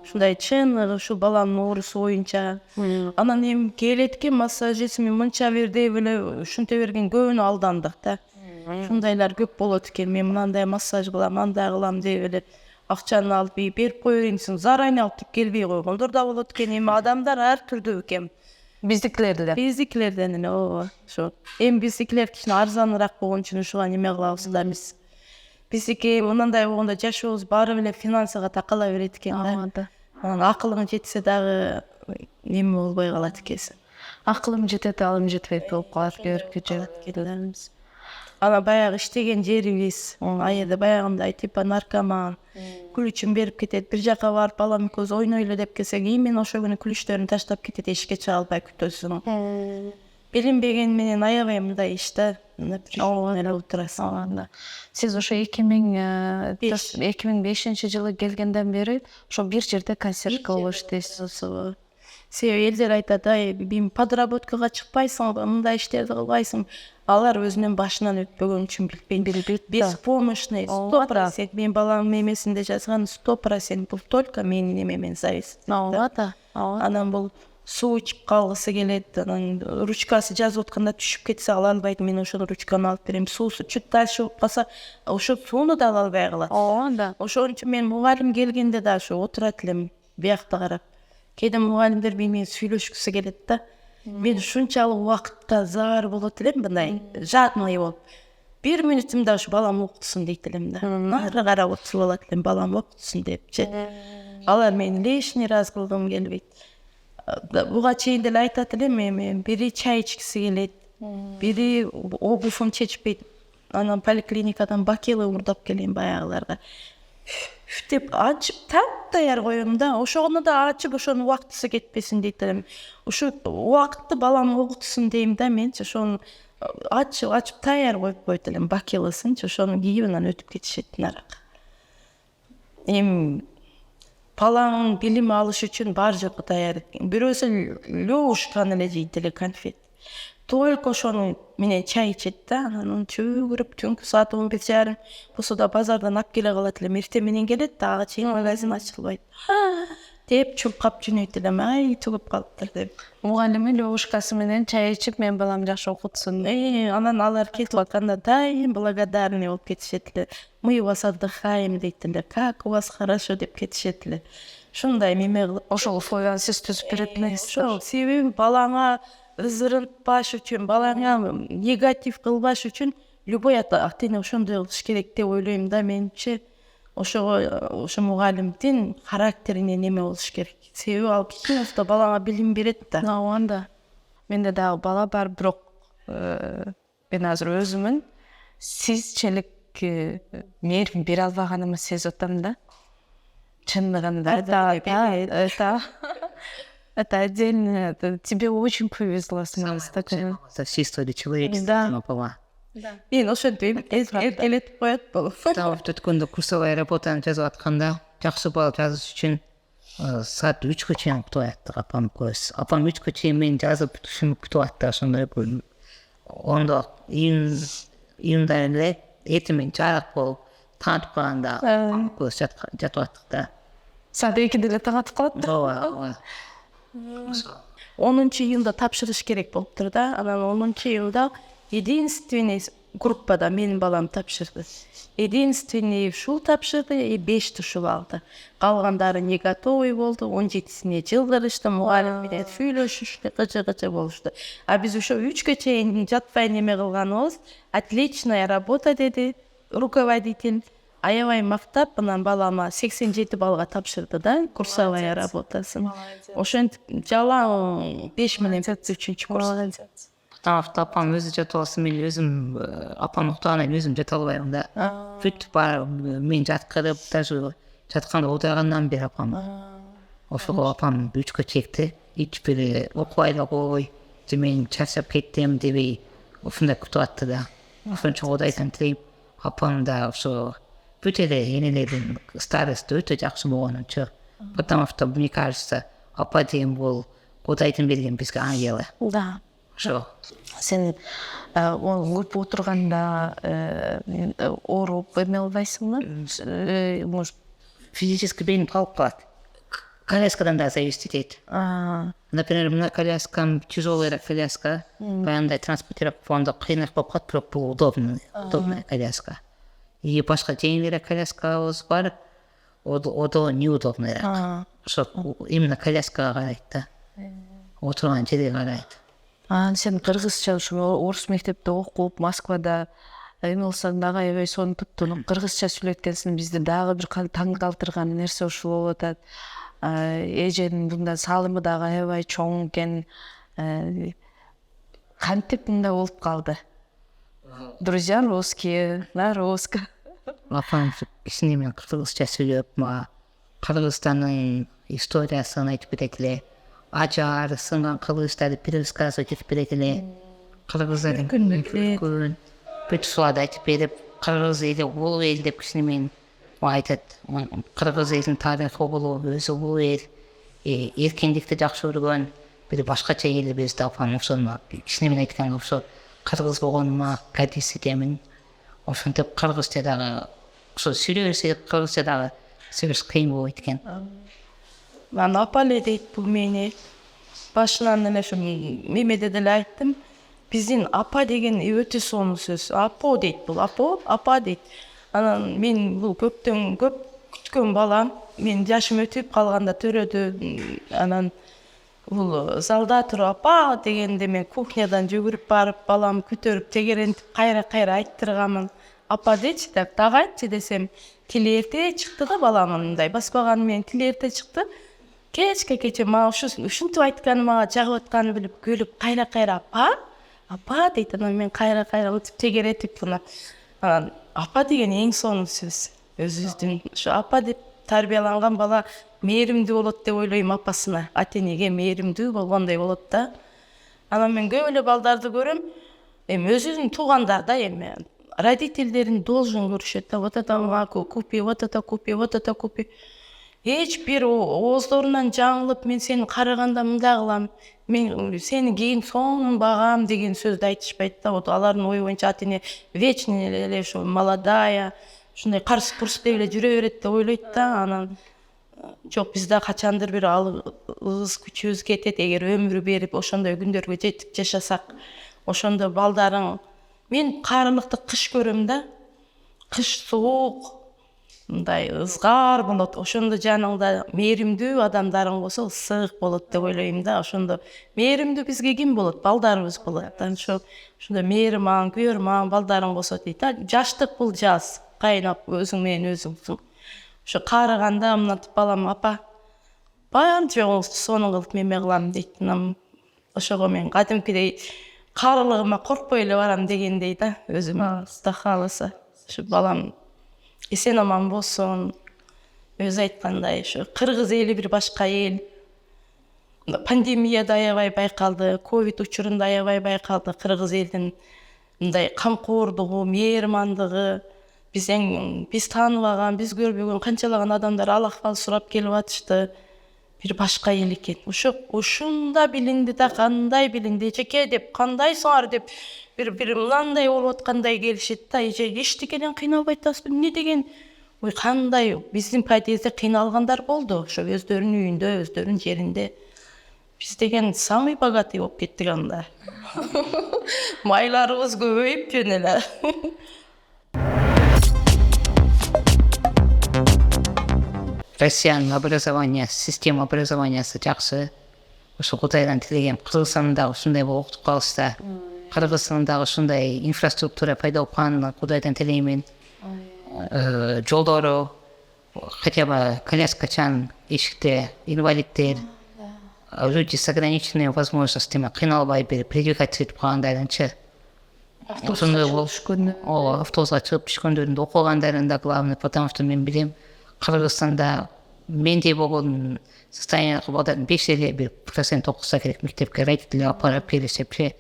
Ушундай чыныгы ушу баланын оорусу боюнча. Анан эми келет экен массажист мен мынча бер деп эле ушинте берген көбүнө алдандык да. Ушундайлар көп болот экен. Мен мындай массаж кылам, андай кылам деп эле акчаны алып берип кое берейин десең, заранее алып келбей койгондор да болот экен. Эми адамдар ар түрдүү экен. Биздикилерди да. Биздикилерден эле ооба. Ошо. Эми биздикилер кичине арзаныраак болгон үчүн ушуга неме кылабыз да биз. Биздики мындай болгондо жашообуз баары эле финансыга такала берет экен да. Анан акылың жетсе дагы неме болбой калат экенсиң. Акылым жетет, алым жетпейт болуп калат Кетелерибиз. Ана баягы иштеген жерибиз, аеде баягындай типа наркоман, күлүчүн берип кетет, бир жака барып балам экөөбүз ойнойлу деп келсек, именно ошо күнү күлүчтөрүн таштап кетет, эшикке чыга албай күтөсүң. Билинбеген менен аябай мындай иште эле отурасың. Сиз ошо 2005-жылы келгенден бери ошо бир жерде консьерж кылып иштейсиз. Себеби элдер айтат, бим подработкага чыкпайсың, мындай иштерди кылбайсың. Алар өзүнүн башынан өтпөгөн үчүн билбейт. Беспомощный 100%. Мен баламдын мемесинде жазган 100% бул только менин немемен зависит. Анан бул суу ичип калгысы келет, анан ручкасы жазып атканда түшүп кетсе ала албайт, мен ошол ручканы алып берем. Суусу чуть дальше болуп калса, ошо сууну да ала албай калат. Ошон үчүн мен мугалим келгенде да ошо отурат элем биякта карап. Кээде мугалимдер менен сүйлөшкүсү келет да. Мен ушунчалык убакытта заар болот элем, мындай жадный болуп. 1 мүнөтүмдө ошо балам окутсун дейт элем да. Нары карап отуруп алат элем, балам окутсун депчи. Алар мени лишний раз кылгым келбейт. Буга чейин деле айтат элем, эми бири чай ичкиси келет, бири обувун чечпейт. Анан поликлиникадан бакелы мурдап келем баягыларга. Деп ачып тап-даяр коем да, ошону да ачып, ошонун убактысы кетпесин дейт элем. Ошо убакытты балам окутсун дейм да, менчи ошону ачып даяр коюп койт элем бакелысынчы, ошону кийип анан өтүп кетишет нарак. Эми балаңын билим алыш үчүн бар жоку даяр экен. Бирөөсү лёушканы эле жейт эле конфет. Только ошону менен чай ичет да, анан чөгүрүп түнкү саат 11:30 болсо да базардан алып келе калат элем. Эртең менен келет, дагы чейин магазин ачылбайт. Деп чуркап жөнөйт элем, түгүп калыптыр деп. Мугалими лёушкасы менен чай ичип, мен балам жакшы окутсун. Анан алар кетип атканда дайым благодарный болуп кетишет эле. Мы вас отдыхаем дейт эле, как у вас хорошо деп кетишет эле. Ушундай меме кылып, Ошол условияны сиз түзүп берет. ошол себеби балаңа ызырынтпаш үчүн, балаңа негатив кылбаш үчүн любой ата-эне ошондой кылыш керек деп ойлойм да менчи. Ошо мугалимдин характерине неме болуш керек. Себеби ал кичинекте балаңа билим берет да. Анда менде дагы бала бар, бирок мен азыр өзүмүн сизчелик мээрим бере албаганымды сезип атам да. Чындыгында. Это отдельно. Тебе очень повезло с нами. Чисто человечество была. Мен ошентип элетип коет болуп. Тауып өткөндө курсовая работаны жазып атканда, жакшы бал жазыш үчүн саат 3-кө чейин күтүп аттык апам көз. Апам 3-кө чейин мен жазып түшүнүп күтүп атты, ошондой көрүнүп. Ондо июнда эле этимен жарык болуп, таатып калганда көз жатып аттык да. Саат 2-де эле таң атып калат да. Ооба. 10-июнда тапшырыш керек болуптур да. Анан 10-июнда единственный группада менин балам тапшырды. Единственный ушул тапшырды и 5 ушул алды. Калгандары не готовый болду, 17-сине жылдырышты, мугалим менен сүйлөшүштү, кычы болушту. А биз ошо 3-кө чейин жатпай неме кылганыбыз, отличная работа деди руководитель. Аябай мактап, анан балама 87 балга тапшырды да, курсовая работасын. Ошентип жалаң 5 менен 3-курс. Tamafta apam özü jata alsın, men özüm apam uktağına özüm jata albayım da. Büt bar men jatkırıp jatkanda odagandan beri apam. Oşo apam büçkö çekti. Hiç biri okuyla koy. Men çarşap kettim debi. Oşunda kutu attı da. Oşunca odaysan tileyip apam da oşo bütele yenilerin starıstı öte jakşı boğanın çı. Tamafta мне кажется, apa diyeyim bol odaydan bergen bizge аңгелі. Да. Шо. Сен көп отырғанда ооруп эме албайсыңбы? Может, Физически бейним қалып қалады. Коляскадан да зависит етеді. Например, мына коляскам тяжелая коляска, баягындай транспортировать фонда қиынырақ болып қалды, бірақ бұл удобная коляска. И башқа жеңілірек коляскабыз бар, ода неудобныйрақ. Шо именно коляскаға қарайды да. Отырған жерге қарайды. Сен кыргызча ушу орус мектепте окуп, Москвада эме кылсаң дагы аябай сонун туттунуп кыргызча сүйлөткенсиң, бизди дагы бир таң калтырган нерсе ушул болуп атат. Эженин мында салымы дагы аябай чоң экен. Кантип мындай болуп калды? Друзья русские, на русском. Апам кичине мен кыргызча сүйлөп, Кыргызстандын историясын айтып берет эле. Ажар сынган кылычтарды пересказывать этип берет эле. Кыргыздардын күнүн бүт суларды айтып берип, кыргыз эли улуу эл деп кичине мен айтат. Кыргыз элинин тарыхы улуу, өзү улуу эл, эркиндикти жакшы көргөн бир башкача эл бизди апам ошону кичине мен айтканга ошо кыргыз болгонума кадис этемин. Ошентип кыргызча дагы ошо сүйлөй берсе кыргызча дагы сөз кыйын болбойт экен. Аны апа эле дейт бул мени. Башынан эле ушу мемеде деле айттым. Биздин апа деген өтө сонун сөз. Апо дейт бул, апа дейт. Анан мен бул көптөн көп күткөн балам. Мен жашым өтүп калганда төрөдө анан бул залда туруп апа дегенде мен кухнядан жүгүрүп барып балам көтөрүп тегерентип кайра айттырганмын. Апа дечи деп дагы айтчы десем, тили эрте чыкты да баламын мындай баспаган менен тили эрте чыкты. Кечке мага ушинтип айтканы мага жагып атканын билип күлүп кайра апа дейт. Анан мен кайра өтүп тегеретип мына. Анан апа деген эң сонун сөз. Өзүбүздүн ушу апа деп тарбияланган бала мээримдүү болот деп ойлойм апасына. Ата-энеге мээримдүү болгондой болот да. Анан мен көп эле балдарды көрөм. Эми өзүнүн туугандар да эми родительдерин должен көрүшөт да. Вот это маку купи, вот это купи. Эч бир ооздорунан жаңылып, мен сени караганда мындай кылам, мен сени кийин сонун багам деген сөздү айтышпайт да. Вот алардын ою боюнча ата-эне вечно эле ушу молодая, ушундай карсы-курс деп эле жүрө берет деп ойлойт да. Анан жок, бизде качандыр бир ыз күчүбүз кетет, эгер өмүр берип ошондой күндөргө жетип жашасак. Ошондо балдарың, мен карылыкты кыш көрөм да. Кыш суук, мындай ызгар болот. Ошондо жаныңда мээримдүү адамдарың болсо ысык болот деп ойлойм да. Ошондо мээримдүү бизге ким болот? Балдарыбыз болот. Ошондо мээриман, күйөрман балдарың болсо дейт да. Жаштык бул жаз, кайнап өзүң менен өзүңсүң. Ошо карыганда мынтип балам апа бар жоңузду сонун кылып меме кылам дейт. Ошого мен кадимкидей карылыгыма коркпой эле барам дегендей да. Өзүм Алла кааласа. Ушу балам эсен аман болсун. Өзү айткандай ушу кыргыз эли бир башка эл. Пандемияда аябай байкалды, ковид учурунда аябай байкалды кыргыз элдин мындай камкордугу, мээримандыгы. Биз тааныбаган, биз көрбөгөн канчалаган адамдар ал акыбал сурап келип атышты. Бир башка эл экен. Ушунда билинди да, кандай билинди, эчеке деп, кандайсыңар деп бир мындай болуп аткандай келишет да. Эчтекеден кыйналбайт атасызбы? Эмне деген? Ой, кандай биздин подъездде кыйналгандар болду. Ошо өздөрүнүн үйүндө, өздөрүнүн жеринде. Биз деген самый богатый болуп кеттик анда. Майларыбыз көбөйүп жөн эле. Россиянын образование, система образованиясы жакшы. Ошо Кудайдан тилегем, Кыргызстанда ушундай болуп окутуп калышса, Кыргызстанда ушундай инфраструктура пайда болуп калганын Кудайдан тилеймин. Жолдору, хотя бы коляскачан эшикте инвалиддер, люди с ограниченными возможностями кыйналбай берип предикат этип калгандарынчы ошондой болуп ооба автобуска чыгып түшкөндөрүн да окугандарын да главный, потому что мен билем Кыргызстанда мендей болгон состояниедеги балдардын 5,1% окуса керек мектепке, родители апарып келишипчи.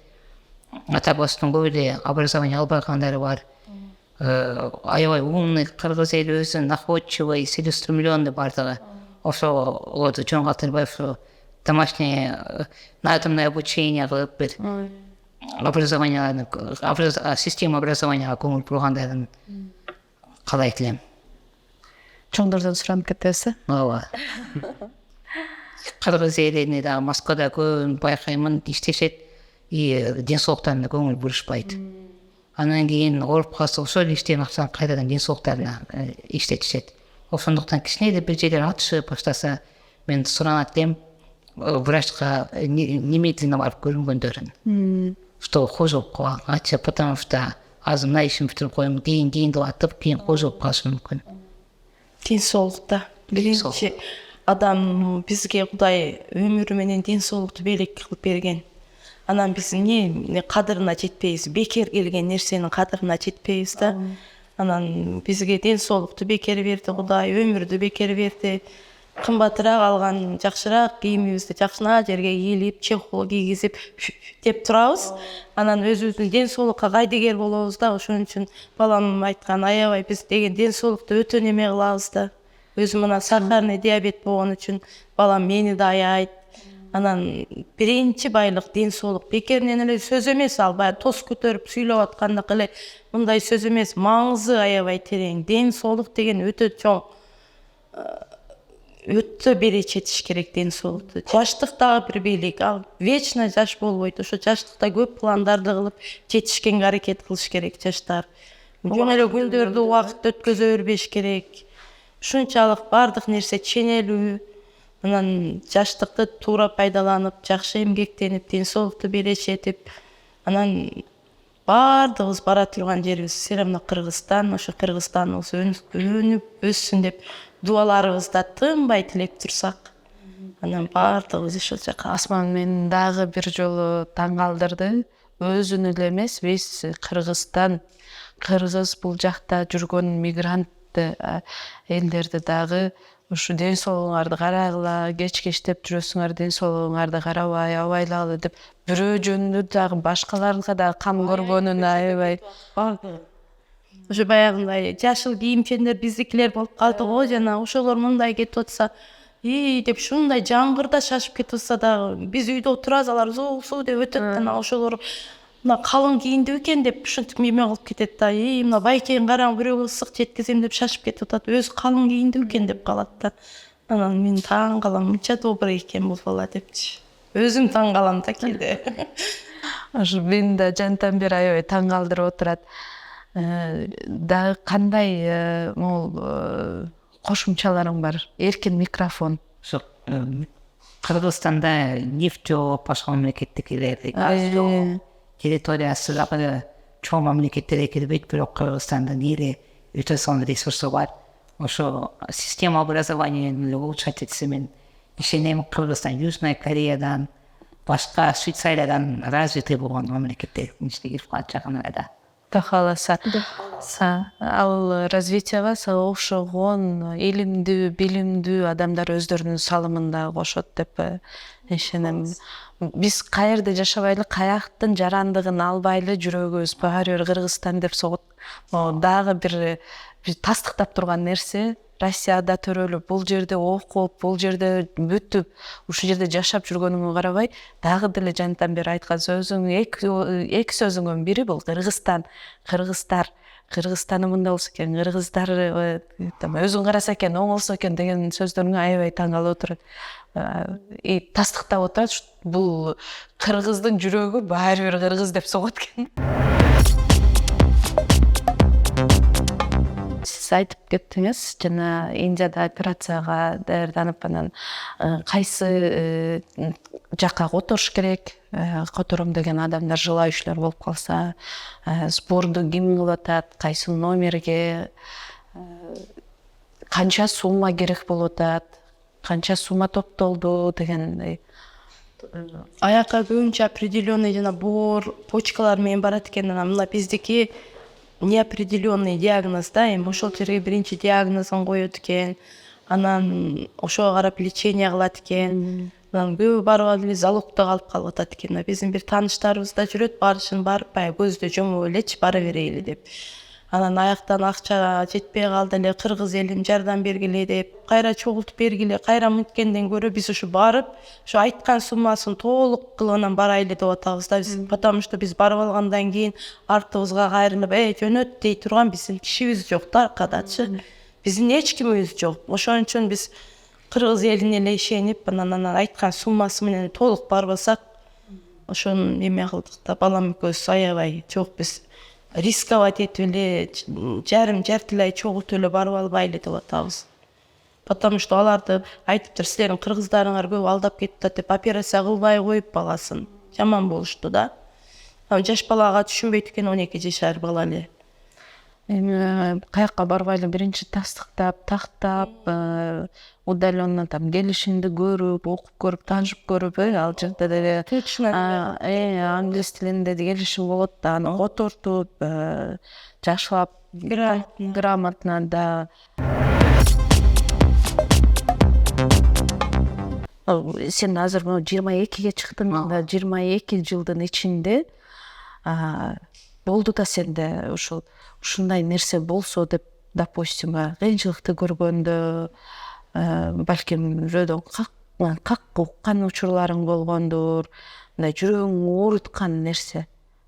Ата бабасынын көп эле образование албай калгандары бар. Аябай умный кыргыз эли өзү находчивый, целеустремленный бардыгы. Ошолорду жөн калтырбай ошо домашнее на атомное обучение кылып бир образование, система образованияга көңүл бургандарын каалайт элем. Чоңдордон суранып кетебиз. Ооба. Кыргыз элине дагы Москвада көбүн байкаймын, иштешет, и ден соолуктарына көңүл бурушпайт. Анан кийин ооруп калса ошол иштеген акчаны кайрадан ден соолуктарына иштетишет. Ошондуктан кичине эле бир жерлер атышып баштаса, мен суранат элем врачка немедленно барып көрүнгөндөрүн. Что хуже болуп калганчы, потому что азыр мына ишин бүтүрүп коем, кийин деп атып, кийин хуже болуп калышы мүмкүн. ден соолукта биринчи адам бизге Кудай өмүрү менен ден соолукту белек кылып берген. Анан биз эмне кадырына жетпейбиз, бекер келген нерсенин кадырына жетпейбиз да. Анан бизге ден соолукту бекер берди Кудай, өмүрдү бекер берди. Кымбатыраак алган жакшыраак кийимибизди жакшына жерге кийилип, чехол кийгизип деп турабыз. Анан өзүбүздүн ден соолукка кайдыгер болобуз да. Ошон үчүн балам айткан, аябай биз деген ден соолукту өтө неме кылабыз да. Өзүм мына сахарный диабет болгон үчүн балам мени да аябайт. Анан биринчи байлык ден соолук. Бекеринен эле сөз эмес, ал баягы тос көтөрүп сүйлөп аткандык эле мындай сөз эмес. Маңызы аябай терең. Ден соолук деген өтө чоң. Өтө бере четиш керек ден соолукту. Жаштык дагы бир бийлик. Ал вечно жаш болбойт. Ошо жаштыкта көп пландарды кылып жетишкенге аракет кылыш керек жаштар. Жөн эле күндөрдү убакытты өткөзө бербеш керек. Ушунчалык бардык нерсе ченелүү. Анан жаштыкты туура пайдаланып, жакшы эмгектенип, ден соолукту бере четип, анан бардыгыбыз бара турган жерибиз Серемна Кыргызстан, ошо Кыргызстаныбыз өнүп өссүн деп дуаларыбызда тынбай тилеп турсак, анан бардыгыбыз ошол жака. Асман мен дагы бир жолу таң калтырды. Өзүн эле эмес, биз Кыргызстан, кыргыз бул жакта жүргөн мигрант элдерди дагы ушу ден соолугуңарды карагыла, кеч-кештеп жүрөсүңөр, ден соолугуңарды карабай, абайлагыла деп бирөө жөнүндө дагы башкаларга да кам көргөнүн аябай бардыгы. Ошо баягындай жашыл кийимчендер биздикилер болуп калды го, жана ошолор мындай кетип атса, деп шундай жамгырда шашып кетип атса дагы биз үйдө отурабыз, алар суу деп өтөт, анан ошолор мына калың кийинди экен деп ушинтип эме кылып кетет да. Мына байкең караң бирөөгө ысык жеткизем деп шашып кетип атат. Өзү калың кийинди экен деп калат да. Анан мен таң калам, мынча добрый экен бул бала депчи. Өзүм таң калам да кээде. Ошо мени да жантан бери аябай таң калтырып отурат. Дагы кандай могул кошумчаларың бар? Эркин микрофон. Ошо Кыргызстанда нефть жок, башка мамлекеттикилерди территориясы дагы чоң мамлекеттерге кирбейт, бирок Кыргызстандын ири өтө сонун ресурсу бар. Ошо система образованияны улучшать этсе мен ишенем, Кыргызстан Южная Кореядан, башка Швейцариядан развитый болгон мамлекеттердин ичине кирип калат жакын арада. Кааласа. Ал развитияга сага окшогон илимдүү, билимдүү адамдар өздөрүнүн салымын да кошот деп ишенем. Биз каерде жашабайлы, каяктын жарандыгын албайлы жүрөгүбүз баары бир Кыргызстан деп согот. Дагы бир тастыктап турган нерсе, Россияда төрөлүп, бул жерде окуп, бул жерде бүтүп, ушул жерде жашап жүргөнүңө карабай, дагы деле жантан бери айткан сөзүң, эки сөзүңдүн бири бул Кыргызстан, кыргыздар, Кыргызстаны мындай болсо экен, кыргыздар өзүң караса экен, оң болсо экен деген сөздөрүңө аябай таң калып отурат. Тастыктап отурат, бул кыргыздын жүрөгү баары бир кыргыз деп согот экен. Сиз айтып кеттиңиз, жана Индияда операцияга даярданып, анан кайсы жакка которуш керек, котором деген адамдар желающийлер болуп калса, сборду ким кылып атат, кайсы номерге, канча сумма керек болуп атат, канча сумма топтолду деген Аяққа көбінше определенный жана боор почкалар менен барат экен. Анан мына биздики неопределенный диагноз да, эми ошол жерге биринчи диагнозун коет экен. Анан ошого карап лечение кылат экен. Анан көбү барып алып эле залогдо калып атат экен. Биздин бир тааныштарыбыз да жүрөт, барышын барып баягы көздү жумуп элечи бара берейли деп. Анан аяктан акча жетпей калды эле, кыргыз элим жардам бергиле деп, кайра чогултуп бергиле, кайра мынткенден көрө биз ушу барып, ушу айткан суммасын толук кылып анан барайлы деп атабыз да. Потому что биз барып алгандан кийин артыбызга кайрылып, жөнөт дей турган биздин кишибиз жок да аркадачы. Биздин эч кимибиз жок. Ошон үчүн биз кыргыз элине эле ишенип, анан айткан суммасы менен толук барбасак, ошону эме кылдык да, балам экөөбүз аябай жок биз рисковать этип эле жартылай чогултуп эле барып албайлы деп атабыз. Потому что аларды айтыптыр, силердин кыргыздарыңар көп алдап кетти деп операция кылбай коюп баласын. Жаман болушту да. Жаш балага түшүнбөйт экен, 12 жашар бала эле. Эми каякка барбайлы биринчи тактап, удаленно там келишимди көрүп, окуп көрүп, таанышып көрүп, ал жерде деле англис тилинде келишим болот да, аны котортуп, жакшылап, грамотно да. Сен азыр 22-ге чыктың да, 22 жылдын ичинде болду да сенде ушундай нерсе болсо деп, допустим, кыйынчылыкты көргөндө, балким жөдөн каккан учурларың болгондур, мындай жүрөгүң ооруткан нерсе.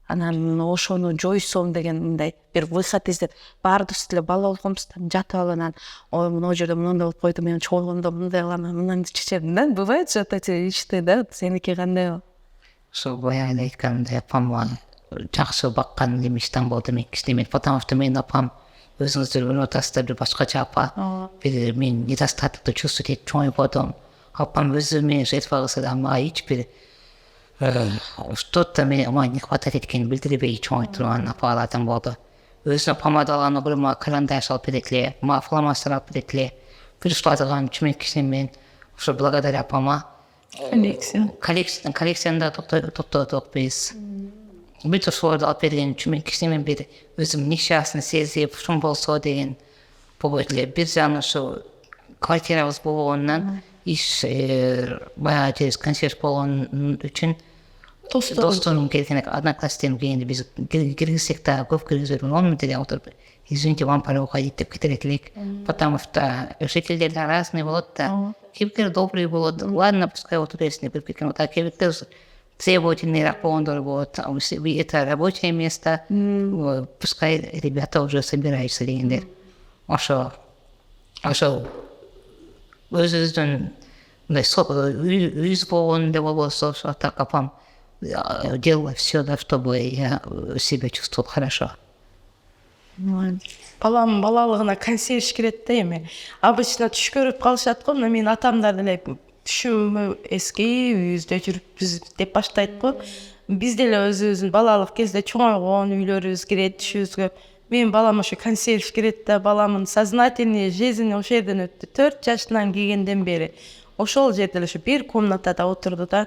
Анан ошону жойсом деген мындай бир выход издеп, баарыбыз деле бала болгонбуздан жатып алып анан, ой, мына жерде мындай болуп койду, мен чогулгондо мындай кылам, мындан чечем да. Бывает же эти ишти да, сеники кандай болду? Ошо баягы айткандай, апам жакшы баккан немиштен болду мен кичинеме, потому что менин апам өзүңүздөр көрүп атасыздар, бир башкача апа. Бир мен недостатокто чувствовать этип чоңоюп атам. Апам өзү менен жертва кылса да, мага эч бир что-то мага не хватает эткенин билдирбей чоңоюп турган апалардан болду. Өзүнө помада алганы көрүп, мага карандаш алып берет эле, мага фломастер алып берет эле. Бир ушладыган чүмек кишинемен, ошо благодаря апама коллекцияны да топтодук биз. Бүт ошолорду алып берген чүмек кишинемен бир өзүм несчастный сезип, ушун болсо деген болбойт эле. Бир жагынан ушу квартирабыз болгонунан, иш баягы жерибиз консьерж болгон үчүн досторум келген, одноклассниктерим келгенде биз киргизсек да көп киргизбедим. Он деле отуруп, извините, вам пора уходить деп кетерек элек. Потому что жителдер разные болот да. Кийимкер добрый болот. Ладно, пускай отуресине кирип кеткен. А кийимкер требовательныйраак болгондор болот. Это рабочее место. Пускай ребята уже собираются дегендер. Ошо өзүбүздүн мындай үйүбүз болгондо болбосо, ошо так апам делала все, да, чтобы я себя чувствовал хорошо. Балам балалыгына консьерж кирет да эми. Обычно түш көрүп калышат го, менин атамдар деле түшүмө эски үйүбүздө жүрүпбүз деп баштайт го. Биз деле өзүбүздүн балалык кезде чоңойгон үйлөрүбүз кирет түшүбүзгө. Менин балам ошо консьерж кирет да, баламын сознательный жизни ошол жерден өттү. 4 жашынан келгенден бери ошол жерде ошо бир комнатада отурду да.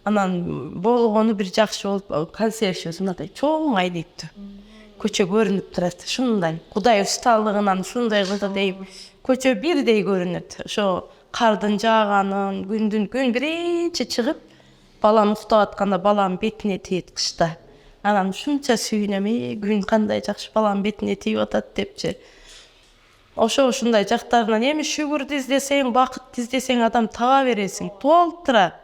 Анан болгону бир жакшы болуп, консьерж мындай чоң айнектүү. Көчө көрүнүп турат. Шундай Кудай усталыгынан ушундай кылды дейм. Көчө бирдей көрүнөт. Ошо кардын жааганын, күн биринчи чыгып, балам уктап атканда балам бетине тиет кышта. Анан ушунча сүйүнөм, күн кандай жакшы балам бетине тийип атат депчи. Ошундай жактарынан эми шүгүрдү издесең, бакыт издесең адам таба бересиң. Толтура.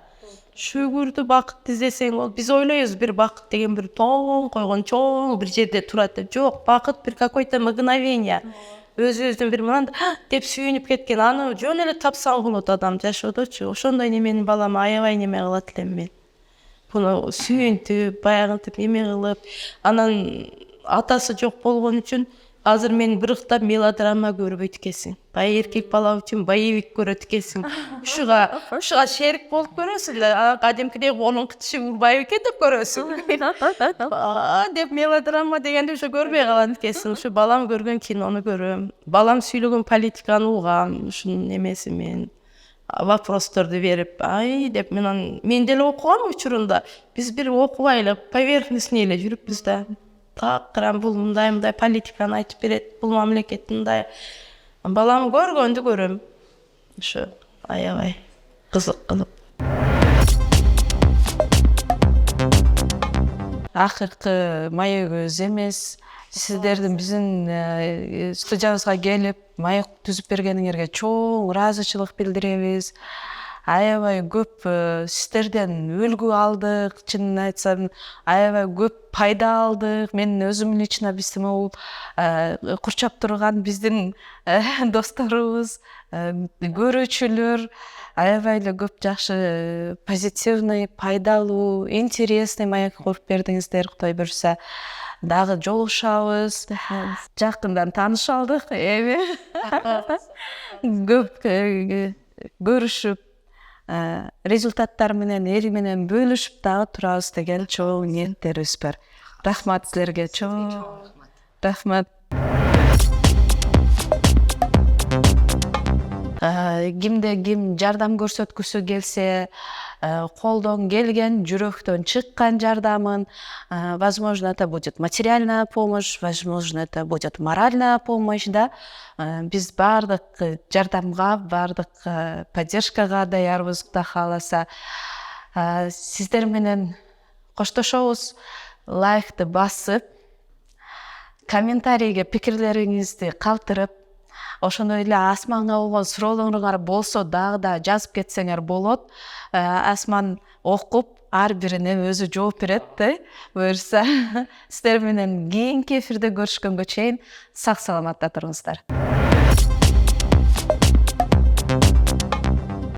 Шүгүрдү бакыт издесең, биз ойлойбуз бир бакыт деген бир тоң койгон чоң бир жерде турат деп. Жок, бакыт бир какой-то мгновение. Өзүбүздүн бир мындай деп сүйүнүп кеткен, аны жөн эле тапсаң болот адам жашоодочу. Ошондой неменин балам аябай неме кылат элем мен. Буну сүйүнтүп, баягынтип неме кылып, анан атасы жок болгон үчүн азыр мен бырыктап мелодрама көрүп өткесиң. Бай эркек бала үчүн боевик көрөт экенсиң. Ушуга шерик болуп көрөсүң да. Кадимкидей колун кытышып урбай экен деп көрөсүң. Деп мелодрама дегенди ошо көрбөй калат экенсиң. Ушу балам көргөн кинону көрөм. Балам сүйлөгөн политиканы угам, ушунун эмеси мен. вопростарды берип, ай деп мен деле окугам учурунда. Биз бир окубай эле поверхностный эле жүрүпбүз да. Такырам бул мындай политиканы айтып берет, бул мамлекет мындай. Балам көргөндү көрөм. Ошо аябай кызык кылып. Акыркы маегибиз эмес. Сиздердин биздин студиябызга келип, маек түзүп бергениңерге чоң ыраазычылык билдиребиз. Аябай көп сиздерден үлгү алдык, чынын айтсам, аябай көп пайда алдык. Мен өзүм лично бул курчап турган биздин досторубуз, көрүүчүлөр аябай эле көп жакшы позитивный, пайдалуу, интересный маек куруп бердиңиздер. Кудай буюрса дагы жолугушабыз, жакындан тааныша алдык, эми көп көрүшүп, результаттар менен, эри менен бөлүшүп дагы турабыз деген чоң ниеттерибиз бар. Рахмат силерге, чоң рахмат. Кимде ким жардам көрсөткүсү келсе, колдон келген, жүрөктөн чыккан жардамын, возможно, это будет материальная помощь, возможно, это будет моральная помощь, да. Биз бардык жардамга, бардык поддержкага даярбыз, Кудай кааласа. Сиздер менен коштошобуз. Лайкты басып, комментарийге пикирлериңизди калтырып, ошондой эле Асманга болгон суроолоруңар болсо дагы да жазып кетсеңер болот. Асман окуп, ар бирине өзү жооп берет, буюрса. Сиздер менен кийинки эфирде көрүшкөнгө чейин сак саламатта туруңуздар.